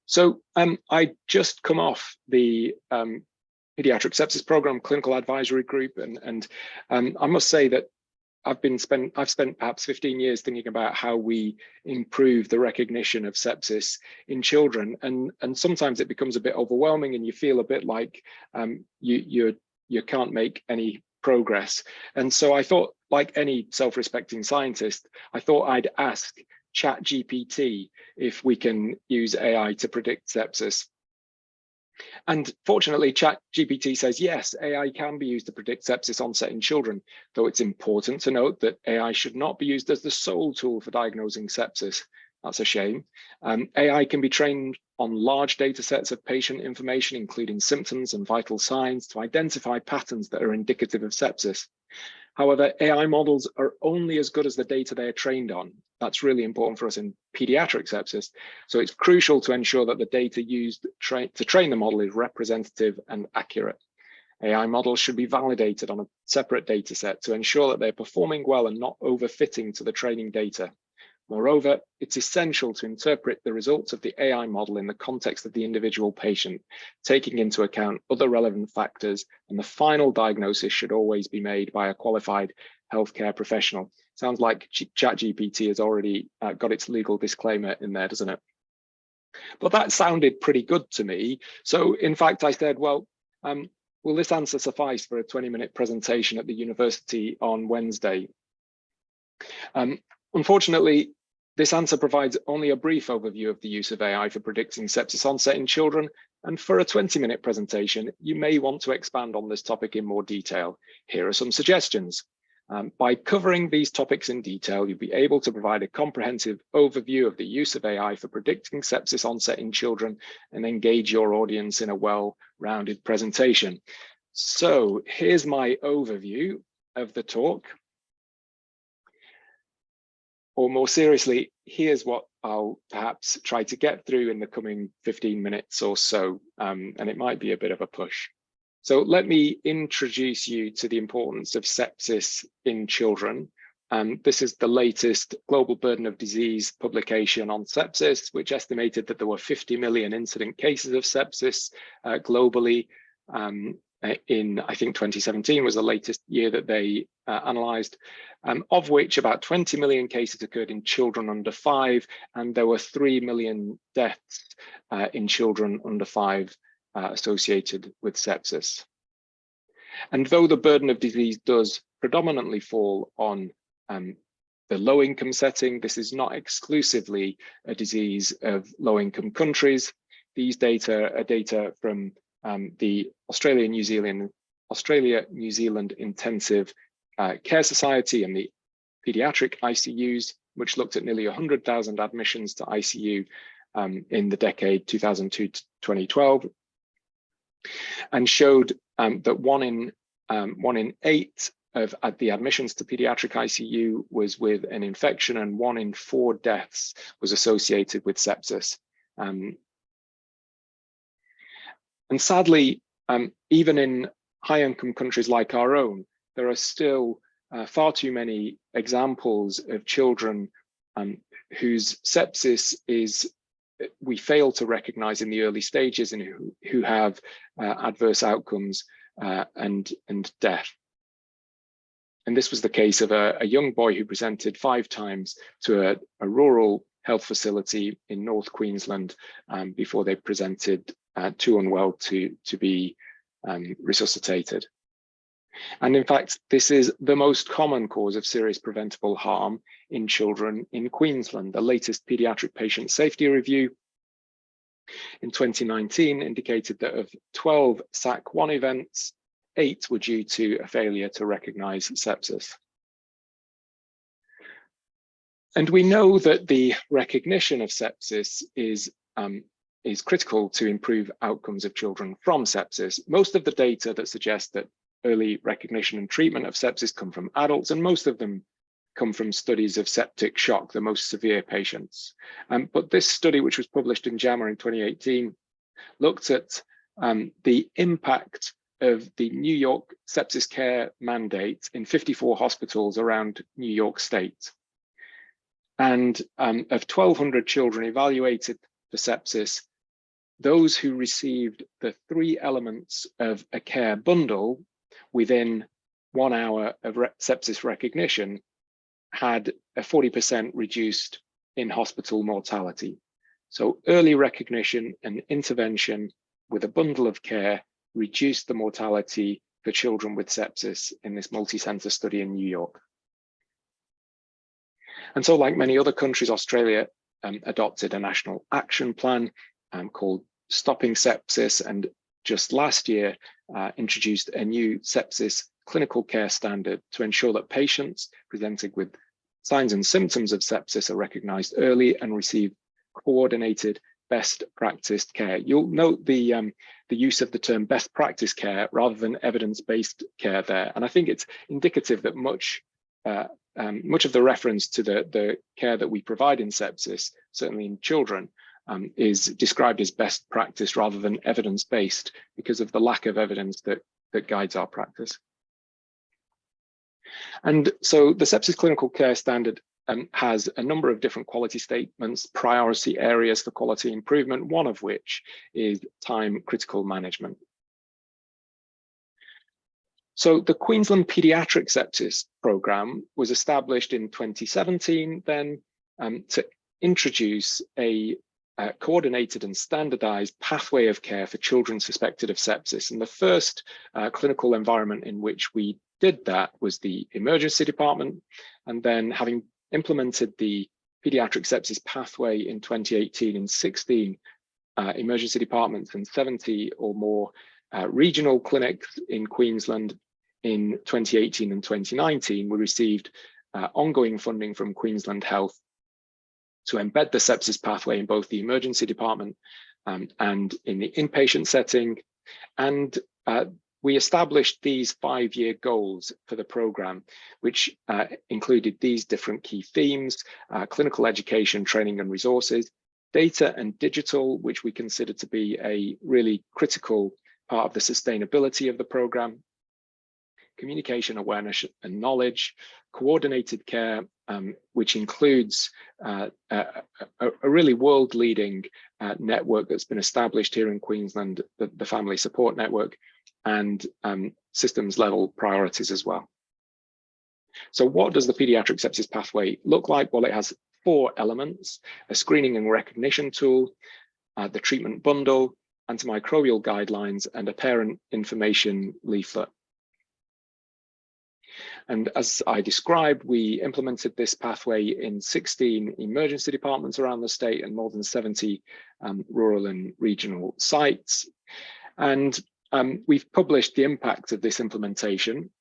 So I just come off the Paediatric Sepsis Program Clinical Advisory Group, and I must say that I've spent perhaps 15 years thinking about how we improve the recognition of sepsis in children, and sometimes it becomes a bit overwhelming, and you feel a bit like you can't make any progress. And so I thought, like any self-respecting scientist, I thought I'd ask ChatGPT if we can use AI to predict sepsis. And fortunately, ChatGPT says, yes, AI can be used to predict sepsis onset in children, though it's important to note that AI should not be used as the sole tool for diagnosing sepsis. That's a shame. AI can be trained on large data sets of patient information, including symptoms and vital signs, to identify patterns that are indicative of sepsis. However, AI models are only as good as the data they are trained on. That's really important for us in pediatric sepsis. So it's crucial to ensure that the data used to train the model is representative and accurate. AI models should be validated on a separate data set to ensure that they're performing well and not overfitting to the training data. Moreover, it's essential to interpret the results of the AI model in the context of the individual patient, taking into account other relevant factors, and the final diagnosis should always be made by a qualified healthcare professional. Sounds like ChatGPT has already got its legal disclaimer in there, doesn't it? But that sounded pretty good to me. So in fact, I said, well, will this answer suffice for a 20-minute presentation at the university on Wednesday? Unfortunately, this answer provides only a brief overview of the use of AI for predicting sepsis onset in children, and for a 20-minute presentation, you may want to expand on this topic in more detail. Here are some suggestions. By covering these topics in detail, you'll be able to provide a comprehensive overview of the use of AI for predicting sepsis onset in children and engage your audience in a well-rounded presentation. So here's my overview of the talk. Or more seriously, here's what I'll perhaps try to get through in the coming 15 minutes or so, and it might be a bit of a push. So let me introduce you to the importance of sepsis in children. This is the latest Global Burden of Disease publication on sepsis, which estimated that there were 50 million incident cases of sepsis globally in, I think 2017 was the latest year that they analysed, of which about 20 million cases occurred in children under 5, and there were 3 million deaths in children under 5 associated with sepsis. And though the burden of disease does predominantly fall on the low-income setting, this is not exclusively a disease of low-income countries. These data are data from the Australia-New Zealand Intensive Care Society and the Paediatric ICUs, which looked at nearly 100,000 admissions to ICU in the decade 2002 to 2012, and showed that one in 8 at the admissions to pediatric ICU was with an infection, and 1 in 4 deaths was associated with sepsis. And sadly, even in high-income countries like our own, there are still far too many examples of children whose sepsis we fail to recognize in the early stages, and who have adverse outcomes and death. And this was the case of a young boy who presented 5 times to a rural health facility in North Queensland before they presented too unwell to be resuscitated. And in fact, this is the most common cause of serious preventable harm in children in Queensland. The latest Paediatric Patient Safety Review in 2019 indicated that of 12 SAC1 events, 8 were due to a failure to recognize sepsis. And we know that the recognition of sepsis is critical to improve outcomes of children from sepsis. Most of the data that suggest that early recognition and treatment of sepsis come from adults, and most of them come from studies of septic shock, the most severe patients. But this study, which was published in JAMA in 2018, looked at the impact of the New York sepsis care mandate in 54 hospitals around New York State. And of 1,200 children evaluated for sepsis, those who received the 3 elements of a care bundle within 1 hour of sepsis recognition had a 40% reduced in-hospital mortality. So early recognition and intervention with a bundle of care reduced the mortality for children with sepsis in this multi-center study in New York. And so, like many other countries, Australia adopted a national action plan called Stopping Sepsis, and just last year introduced a new sepsis clinical care standard to ensure that patients presenting with signs and symptoms of sepsis are recognized early and receive coordinated best practice care. You'll note the use of the term best practice care rather than evidence-based care there. And I think it's indicative that much of the reference to the care that we provide in sepsis, certainly in children, is described as best practice rather than evidence-based because of the lack of evidence that guides our practice. And so the sepsis clinical care standard has a number of different quality statements, priority areas for quality improvement, one of which is time critical management. So the Queensland Paediatric Sepsis Program was established in 2017 then to introduce a coordinated and standardized pathway of care for children suspected of sepsis. And the first clinical environment in which we did that was the emergency department. And then, having implemented the pediatric sepsis pathway in 2018 in 16 emergency departments and 70 or more regional clinics in Queensland in 2018 and 2019, we received ongoing funding from Queensland Health to embed the sepsis pathway in both the emergency department and in the inpatient setting. And we established these 5-year goals for the program, which included these different key themes: clinical education, training and resources, data and digital, which we consider to be a really critical part of the sustainability of the program, communication, awareness and knowledge, coordinated care, which includes a really world-leading network that's been established here in Queensland, the Family Support Network, and systems level priorities as well. So what does the pediatric sepsis pathway look like? Well, it has 4 elements: a screening and recognition tool, the treatment bundle, antimicrobial guidelines, and a parent information leaflet. And as I described, we implemented this pathway in 16 emergency departments around the state and more than 70 rural and regional sites. And we've published the impact of this implementation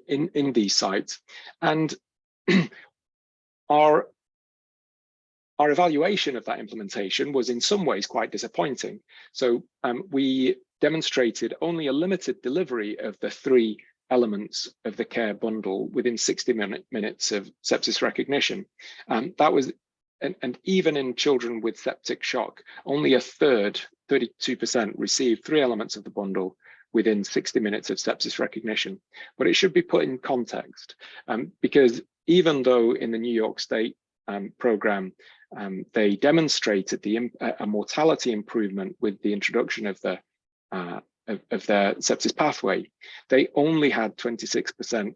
in these sites. And our evaluation of that implementation was in some ways quite disappointing. So we demonstrated only a limited delivery of the 3 elements of the care bundle within 60 minutes of sepsis recognition. That was, and even in children with septic shock, only a third, 32%, received 3 elements of the bundle within 60 minutes of sepsis recognition. But it should be put in context, because even though in the New York State program, they demonstrated a mortality improvement with the introduction of the their sepsis pathway, they only had 26%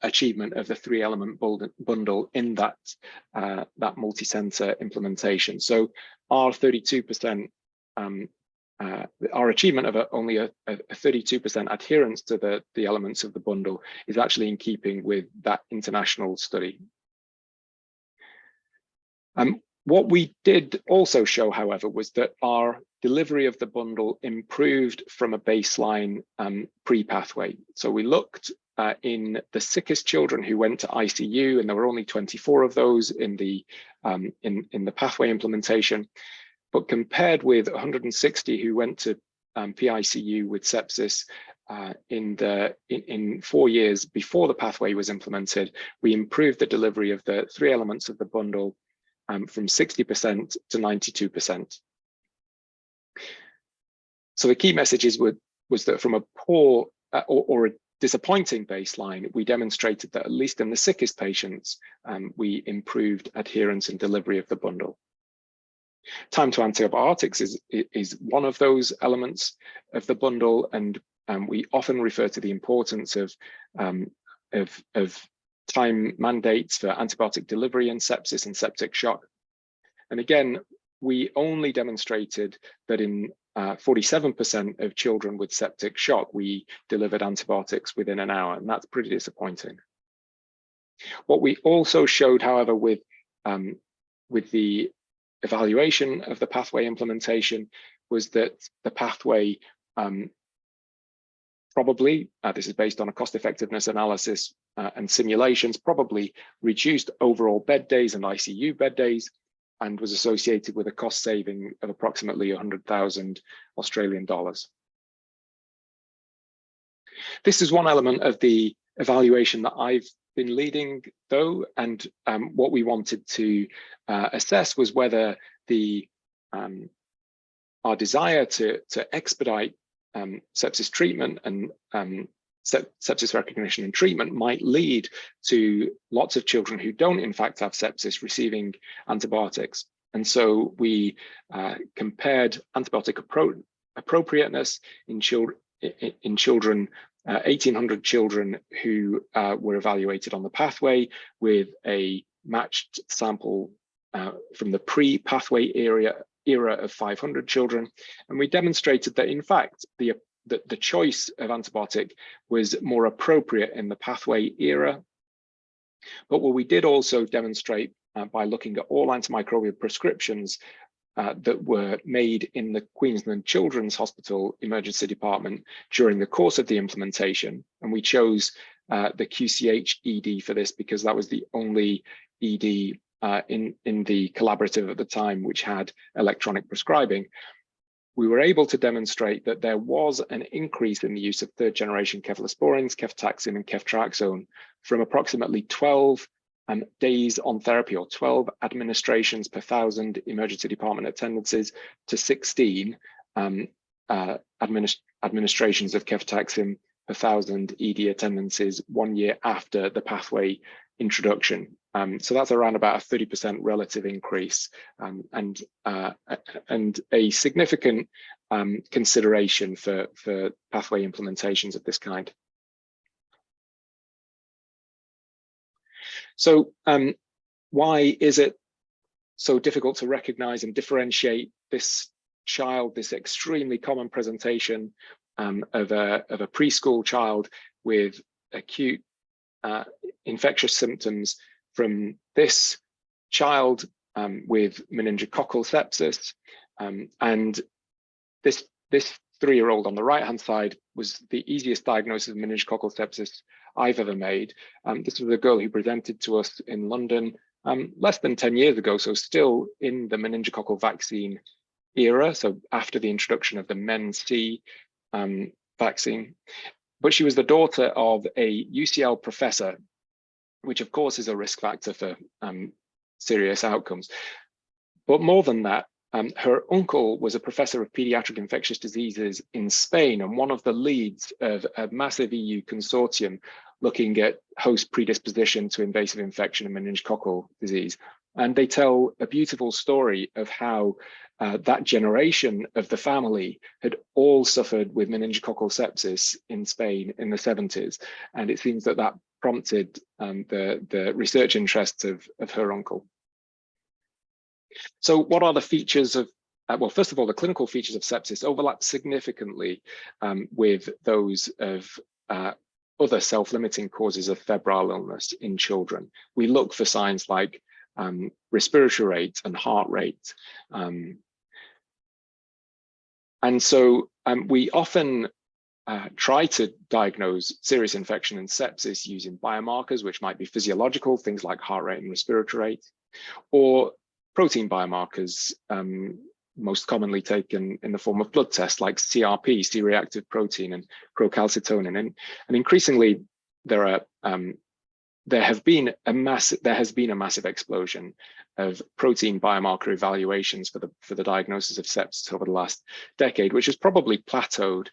achievement of the 3-element bundle in that multi-center implementation. So our 32%, our achievement of only a 32% adherence to the elements of the bundle is actually in keeping with that international study. What we did also show, however, was that our delivery of the bundle improved from a baseline pre-pathway. So we looked in the sickest children who went to ICU, and there were only 24 of those in the pathway implementation. But compared with 160 who went to PICU with sepsis in 4 years before the pathway was implemented, we improved the delivery of the 3 elements of the bundle from 60% to 92%. So the key messages was that from a poor or a disappointing baseline, we demonstrated that at least in the sickest patients, we improved adherence and delivery of the bundle. Time to antibiotics is one of those elements of the bundle, and we often refer to the importance of time mandates for antibiotic delivery in sepsis and septic shock. And again, we only demonstrated that in 47% of children with septic shock, we delivered antibiotics within an hour, and that's pretty disappointing. What we also showed, however, with the evaluation of the pathway implementation was that the pathway probably, this is based on a cost effectiveness analysis and simulations, probably reduced overall bed days and ICU bed days, and was associated with a cost saving of approximately 100,000 Australian dollars. This is one element of the evaluation that I've been leading, though, and what we wanted to assess was whether our desire to expedite sepsis treatment and sepsis recognition and treatment might lead to lots of children who don't in fact have sepsis receiving antibiotics. And so we compared antibiotic appropriateness in children, 1,800 children who were evaluated on the pathway with a matched sample from the pre-pathway era of 500 children. And we demonstrated that in fact, the choice of antibiotic was more appropriate in the pathway era. But what we did also demonstrate by looking at all antimicrobial prescriptions that were made in the Queensland Children's Hospital Emergency Department during the course of the implementation. And we chose the QCH ED for this because that was the only ED in the collaborative at the time which had electronic prescribing. We were able to demonstrate that there was an increase in the use of 3rd-generation cephalosporins, cefotaxime and ceftriaxone from approximately 12 days on therapy, or 12 administrations per 1,000 emergency department attendances, to 16 administrations of cefotaxime per 1,000 ED attendances 1 year after the pathway introduction. So that's around about a 30% relative increase, and a significant consideration for pathway implementations of this kind. So why is it so difficult to recognize and differentiate this child, this extremely common presentation of a preschool child with acute infectious symptoms, from this child with meningococcal sepsis? And this 3-year-old on the right-hand side was the easiest diagnosis of meningococcal sepsis I've ever made. This was a girl who presented to us in London less than 10 years ago, so still in the meningococcal vaccine era, so after the introduction of the Men-C vaccine. But she was the daughter of a UCL professor, which of course is a risk factor for serious outcomes. But more than that, her uncle was a professor of pediatric infectious diseases in Spain, and one of the leads of a massive EU consortium looking at host predisposition to invasive infection and meningococcal disease. And they tell a beautiful story of how that generation of the family had all suffered with meningococcal sepsis in Spain in the 70s. And it seems that that prompted the research interests of her uncle. So what are the features of, well, first of all, the clinical features of sepsis overlap significantly with those of other self-limiting causes of febrile illness in children. We look for signs like respiratory rate and heart rate. And so we often try to diagnose serious infection and sepsis using biomarkers, which might be physiological, things like heart rate and respiratory rate, or protein biomarkers, most commonly taken in the form of blood tests like CRP, C-reactive protein, and procalcitonin. And increasingly, there has been a massive explosion of protein biomarker evaluations for the diagnosis of sepsis over the last decade, which has probably plateaued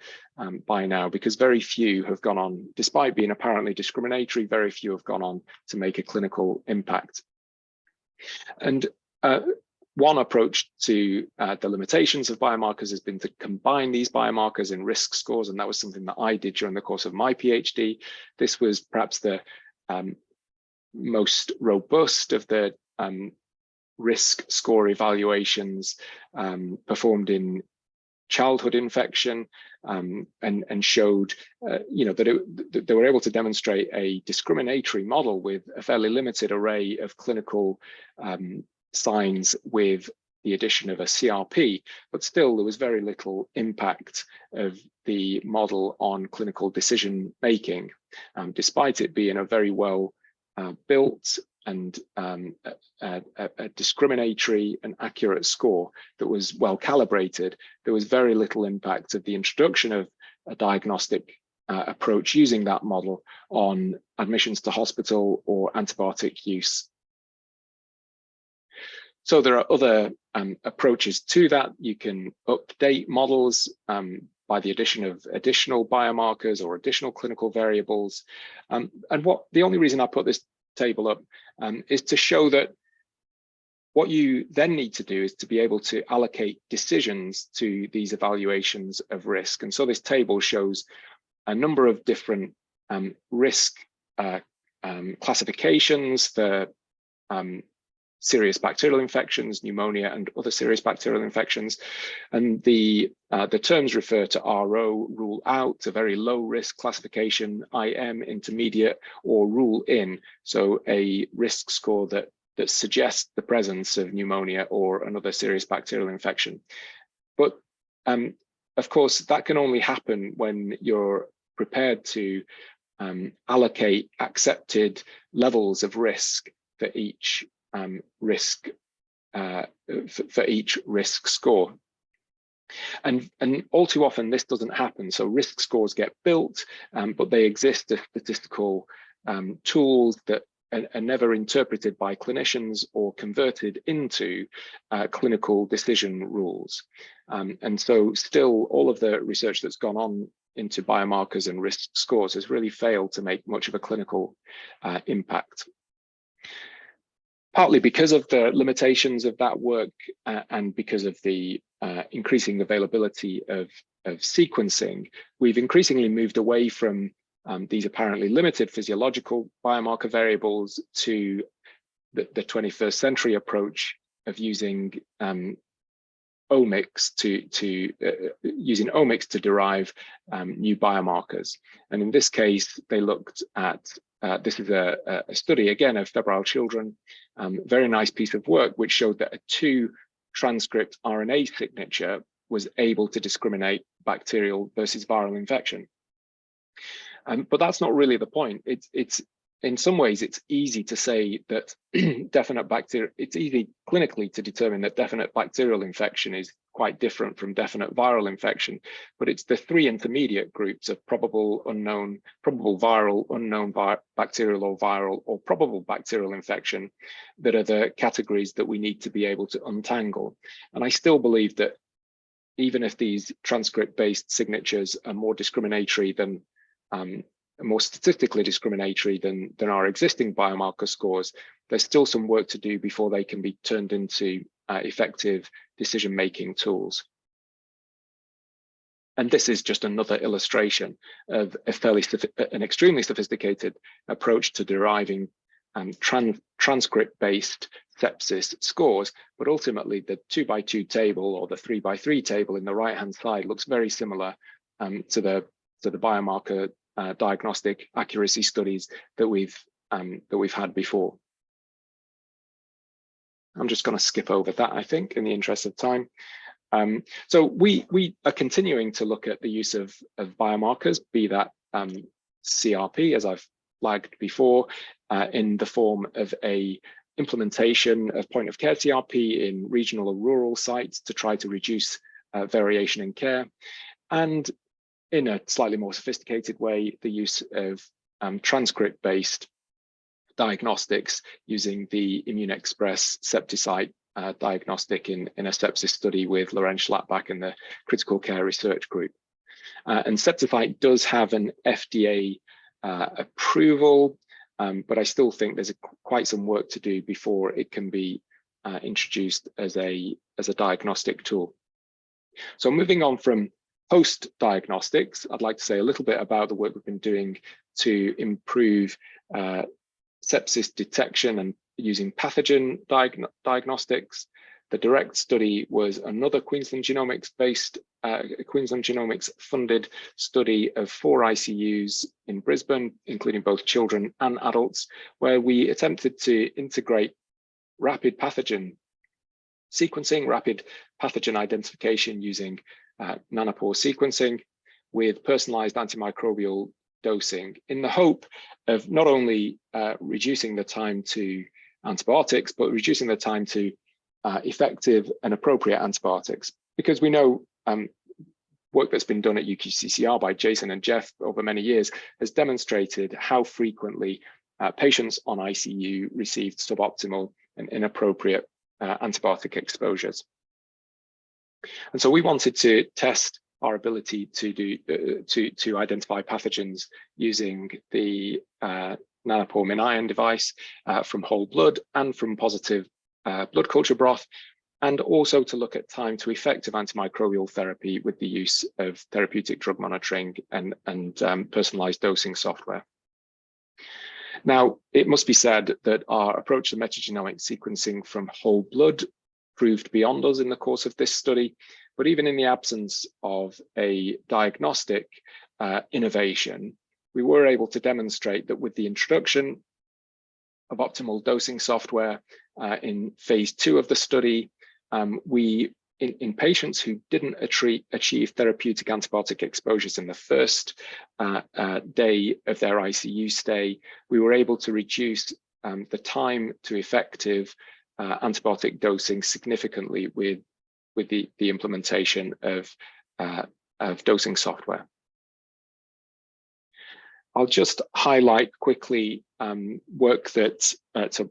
by now, because very few have gone on, despite being apparently discriminatory, very few have gone on to make a clinical impact. And one approach to the limitations of biomarkers has been to combine these biomarkers in risk scores, and that was something that I did during the course of my PhD. This was perhaps the most robust of the risk score evaluations performed in childhood infection, and showed that they were able to demonstrate a discriminatory model with a fairly limited array of clinical signs with the addition of a CRP, but still there was very little impact of the model on clinical decision making, despite it being a very well built and a discriminatory and accurate score that was well calibrated. There was very little impact of the introduction of a diagnostic approach using that model on admissions to hospital or antibiotic use. So there are other approaches to that. You can update models by the addition of additional biomarkers or additional clinical variables. And the only reason I put this table up is to show that what you then need to do is to be able to allocate decisions to these evaluations of risk. And so this table shows a number of different risk classifications for serious bacterial infections, pneumonia, and other serious bacterial infections. And the terms refer to RO, rule out, a very low risk classification, IM, intermediate, or rule in, so a risk score that suggests the presence of pneumonia or another serious bacterial infection. But of course, that can only happen when you're prepared to allocate accepted levels of risk for each for each risk score. And all too often this doesn't happen. So risk scores get built, but they exist as statistical tools that are never interpreted by clinicians or converted into clinical decision rules. And so still all of the research that's gone on into biomarkers and risk scores has really failed to make much of a clinical impact. Partly because of the limitations of that work and because of the increasing availability of sequencing, we've increasingly moved away from these apparently limited physiological biomarker variables to the 21st century approach of using omics using omics to derive new biomarkers. And in this case, they looked at this is a study again of febrile children, very nice piece of work which showed that a 2 transcript RNA signature was able to discriminate bacterial versus viral infection. But that's not really the point. It's in some ways, it's easy to say that it's easy clinically to determine that definite bacterial infection is quite different from definite viral infection, but it's the 3 intermediate groups of probable, unknown, probable viral, unknown bacterial or viral, or probable bacterial infection that are the categories that we need to be able to untangle. And I still believe that even if these transcript-based signatures are more discriminatory than more statistically discriminatory than our existing biomarker scores, there's still some work to do before they can be turned into effective decision-making tools. And this is just another illustration of an extremely sophisticated approach to deriving transcript-based sepsis scores, but ultimately the 2x2 table or the 3x3 table in the right-hand side looks very similar to the biomarker diagnostic accuracy studies that we've had before. I'm just going to skip over that, I think, in the interest of time. So we are continuing to look at the use of biomarkers, be that CRP, as I've flagged before, in the form of a implementation of point of care CRP in regional or rural sites to try to reduce variation in care, and in a slightly more sophisticated way, the use of transcript-based diagnostics using the ImmuneXpress septicite diagnostic in a sepsis study with Lorenz Schlappbach and the Critical Care Research Group. And septicite does have an FDA approval, but I still think there's quite some work to do before it can be introduced as a diagnostic tool. So moving on from post-diagnostics, I'd like to say a little bit about the work we've been doing to improve sepsis detection and using pathogen diagnostics. The DIRECT study was another Queensland Genomics funded study of 4 ICUs in Brisbane, including both children and adults, where we attempted to integrate rapid pathogen sequencing, rapid pathogen identification using nanopore sequencing with personalized antimicrobial dosing in the hope of not only reducing the time to antibiotics, but reducing the time to effective and appropriate antibiotics. Because we know work that's been done at UQCCR by Jason and Jeff over many years has demonstrated how frequently patients on ICU received suboptimal and inappropriate antibiotic exposures. And so we wanted to test our ability to identify pathogens using the nanopore MinION device from whole blood and from positive blood culture broth, and also to look at time to effective antimicrobial therapy with the use of therapeutic drug monitoring and personalized dosing software. Now, it must be said that our approach to metagenomic sequencing from whole blood proved beyond us in the course of this study, but even in the absence of a diagnostic innovation, we were able to demonstrate that with the introduction of optimal dosing software in phase 2 of the study, in patients who didn't achieve therapeutic antibiotic exposures in the first day of their ICU stay, we were able to reduce the time to effective antibiotic dosing significantly with the implementation of dosing software. I'll just highlight quickly work that so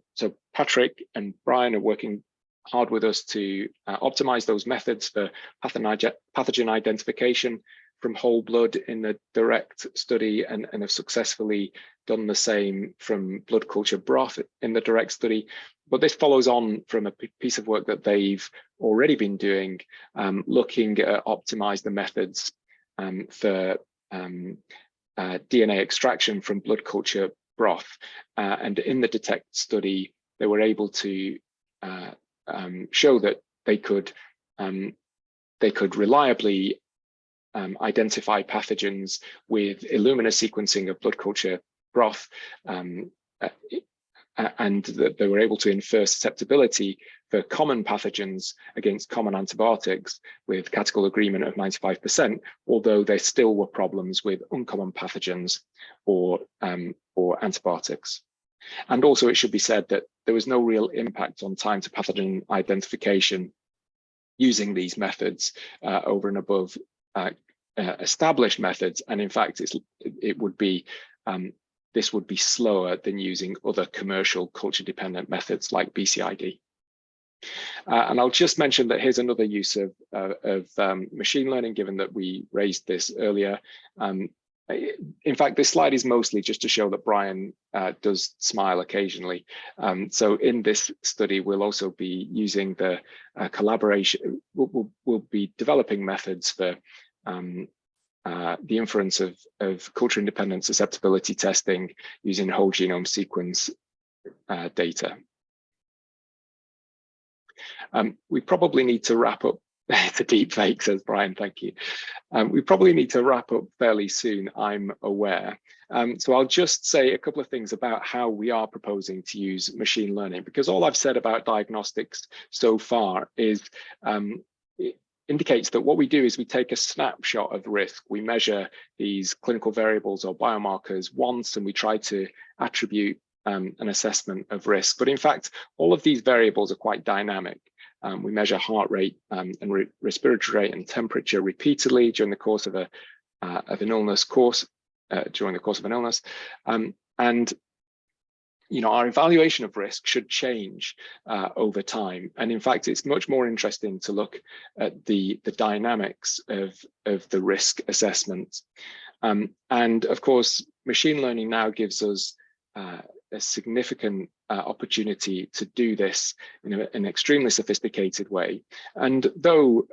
Patrick and Brian are working hard with us to optimize those methods for pathogen identification from whole blood in the direct study and have successfully done the same from blood culture broth in the direct study. But this follows on from a piece of work that they've already been doing, looking at optimize the methods for DNA extraction from blood culture broth. And in the DETECT study, they were able to show that they could reliably identify pathogens with Illumina sequencing of blood culture broth, and that they were able to infer susceptibility for common pathogens against common antibiotics with categorical agreement of 95%, although there still were problems with uncommon pathogens or antibiotics. And also it should be said that there was no real impact on time to pathogen identification using these methods over and above established methods. And in fact, this would be slower than using other commercial culture-dependent methods like BCID. And I'll just mention that here's another use of machine learning, given that we raised this earlier. In fact, this slide is mostly just to show that Brian does smile occasionally. So in this study, we'll also be using the collaboration. We'll be developing methods for the inference of culture-independent susceptibility testing using whole genome sequence data. We probably need to wrap up. It's a deep fake, says Brian, thank you. We probably need to wrap up fairly soon, I'm aware. So I'll just say a couple of things about how we are proposing to use machine learning, because all I've said about diagnostics so far is it indicates that what we do is we take a snapshot of risk. We measure these clinical variables or biomarkers once, and we try to attribute an assessment of risk. But in fact, all of these variables are quite dynamic. We measure heart rate and respiratory rate and temperature repeatedly during the course of an illness and our evaluation of risk should change over time. And in fact, it's much more interesting to look at the dynamics of the risk assessment. And of course, machine learning now gives us a significant opportunity to do this in an extremely sophisticated way. And though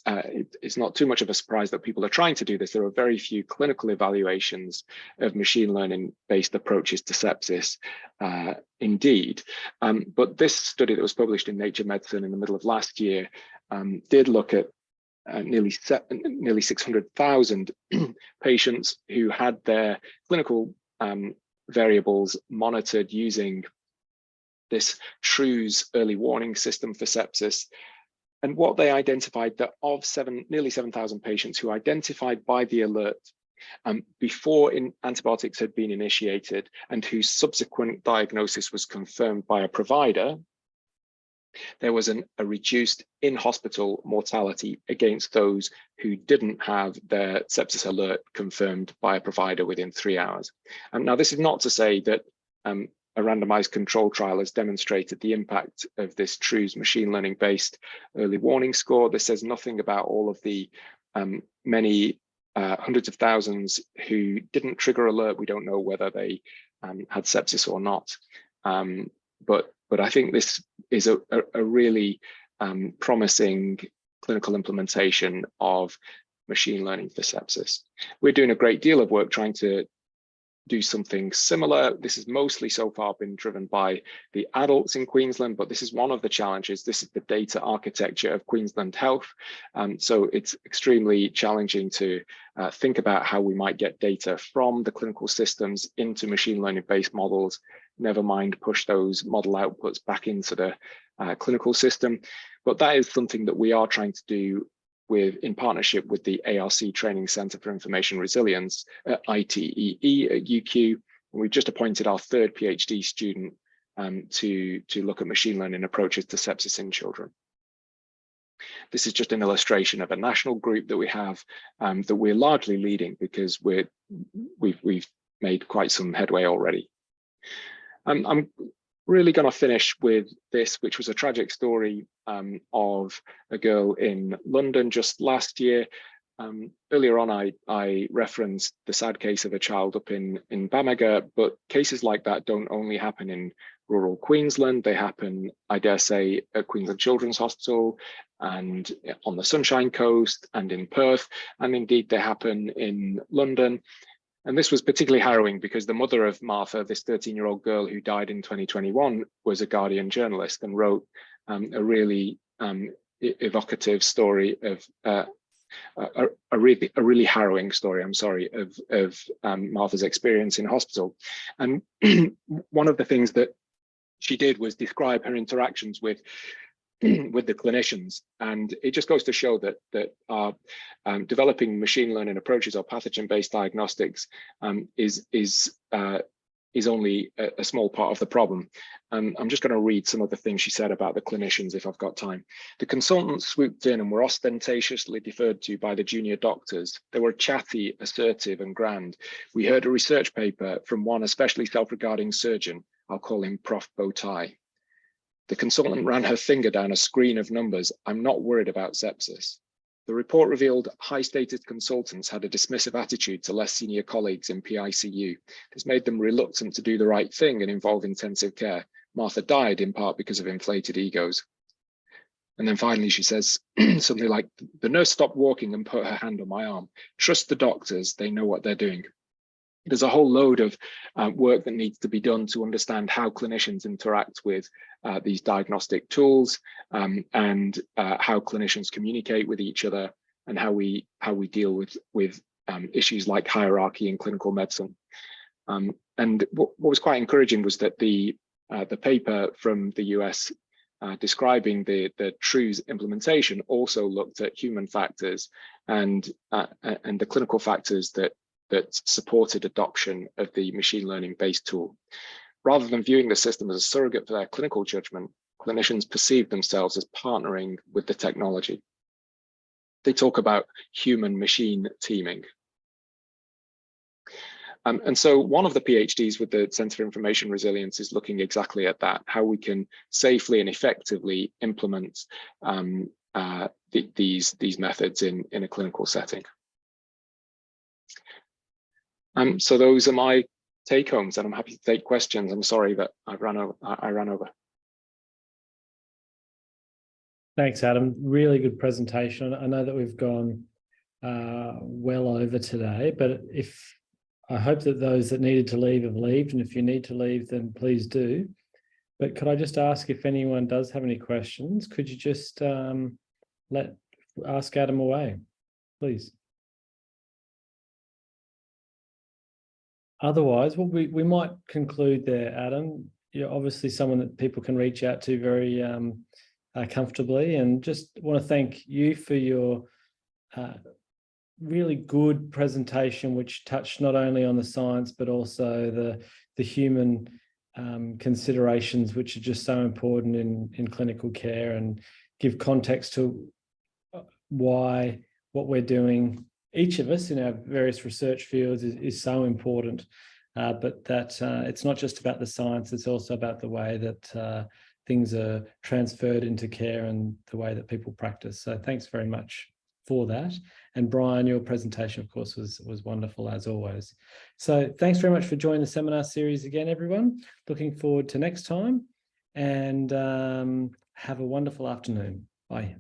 it's not too much of a surprise that people are trying to do this, there are very few clinical evaluations of machine learning based approaches to sepsis indeed. But this study that was published in Nature Medicine in the middle of last year did look at nearly 600,000 patients who had their clinical variables monitored using this TRUES early warning system for sepsis. And what they identified, that of nearly 7,000 patients who identified by the alert before antibiotics had been initiated and whose subsequent diagnosis was confirmed by a provider, there was a reduced in-hospital mortality against those who didn't have their sepsis alert confirmed by a provider within 3 hours. Now, this is not to say that a randomized control trial has demonstrated the impact of this TRUES machine learning based early warning score. This says nothing about all of the many hundreds of thousands who didn't trigger alert. We don't know whether they had sepsis or not. But I think this is a really promising clinical implementation of machine learning for sepsis. We're doing a great deal of work trying to do something similar. This has mostly so far been driven by the adults in Queensland, but this is one of the challenges. This is the data architecture of Queensland Health. So it's extremely challenging to think about how we might get data from the clinical systems into machine learning based models, never mind push those model outputs back into the clinical system. But that is something that we are trying to do in partnership with the ARC Training Centre for Information Resilience at ITEE at UQ. And we've just appointed our third PhD student to look at machine learning approaches to sepsis in children. This is just an illustration of a national group that we have that we're largely leading because we've made quite some headway already. I'm really going to finish with this, which was a tragic story of a girl in London just last year. earlier on, I referenced the sad case of a child up in Bamaga, but cases like that don't only happen in rural Queensland. They happen, I dare say, at Queensland Children's Hospital and on the Sunshine Coast and in Perth, and indeed they happen in London. And this was particularly harrowing because the mother of Martha, this 13-year-old girl who died in 2021, was a Guardian journalist and wrote a really evocative story of a really harrowing story, I'm sorry, of Martha's experience in hospital. And one of the things that she did was describe her interactions with the clinicians, and it just goes to show that our developing machine learning approaches or pathogen-based diagnostics is only a small part of the problem. I'm just going to read some of the things she said about the clinicians if I've got time. The consultants swooped in and were ostentatiously deferred to by the junior doctors. They were chatty, assertive, and grand. We heard a research paper from one especially self-regarding surgeon. I'll call him Prof. Bowtie. The consultant ran her finger down a screen of numbers. I'm not worried about sepsis. The report revealed high-status consultants had a dismissive attitude to less senior colleagues in PICU. This made them reluctant to do the right thing and involve intensive care. Martha died in part because of inflated egos. And then finally she says something like, the nurse stopped walking and put her hand on my arm. Trust the doctors, they know what they're doing. There's a whole load of work that needs to be done to understand how clinicians interact with these diagnostic tools and how clinicians communicate with each other and how we deal with issues like hierarchy in clinical medicine. And what was quite encouraging was that the paper from the US describing the TRUES implementation also looked at human factors and the clinical factors that supported adoption of the machine learning based tool. Rather than viewing the system as a surrogate for their clinical judgment, clinicians perceive themselves as partnering with the technology. They talk about human-machine teaming. And so one of the PhDs with the Centre for Information Resilience is looking exactly at that, how we can safely and effectively implement these methods in a clinical setting. So those are my take homes, and I'm happy to take questions. I'm sorry that I ran over. Thanks, Adam. Really good presentation. I know that we've gone well over today, but I hope that those that needed to leave have left, and if you need to leave, then please do. But could I just ask if anyone does have any questions, could you just ask Adam away, please? Otherwise, well, we might conclude there, Adam. You're obviously someone that people can reach out to very comfortably, and just want to thank you for your really good presentation, which touched not only on the science, but also the human considerations, which are just so important in clinical care, and give context to why what we're doing, each of us in our various research fields, is so important, but that it's not just about the science, it's also about the way that things are transferred into care and the way that people practice. So thanks very much for that. And Brian, your presentation, of course, was wonderful as always. So thanks very much for joining the seminar series again, everyone. Looking forward to next time, and have a wonderful afternoon. Bye.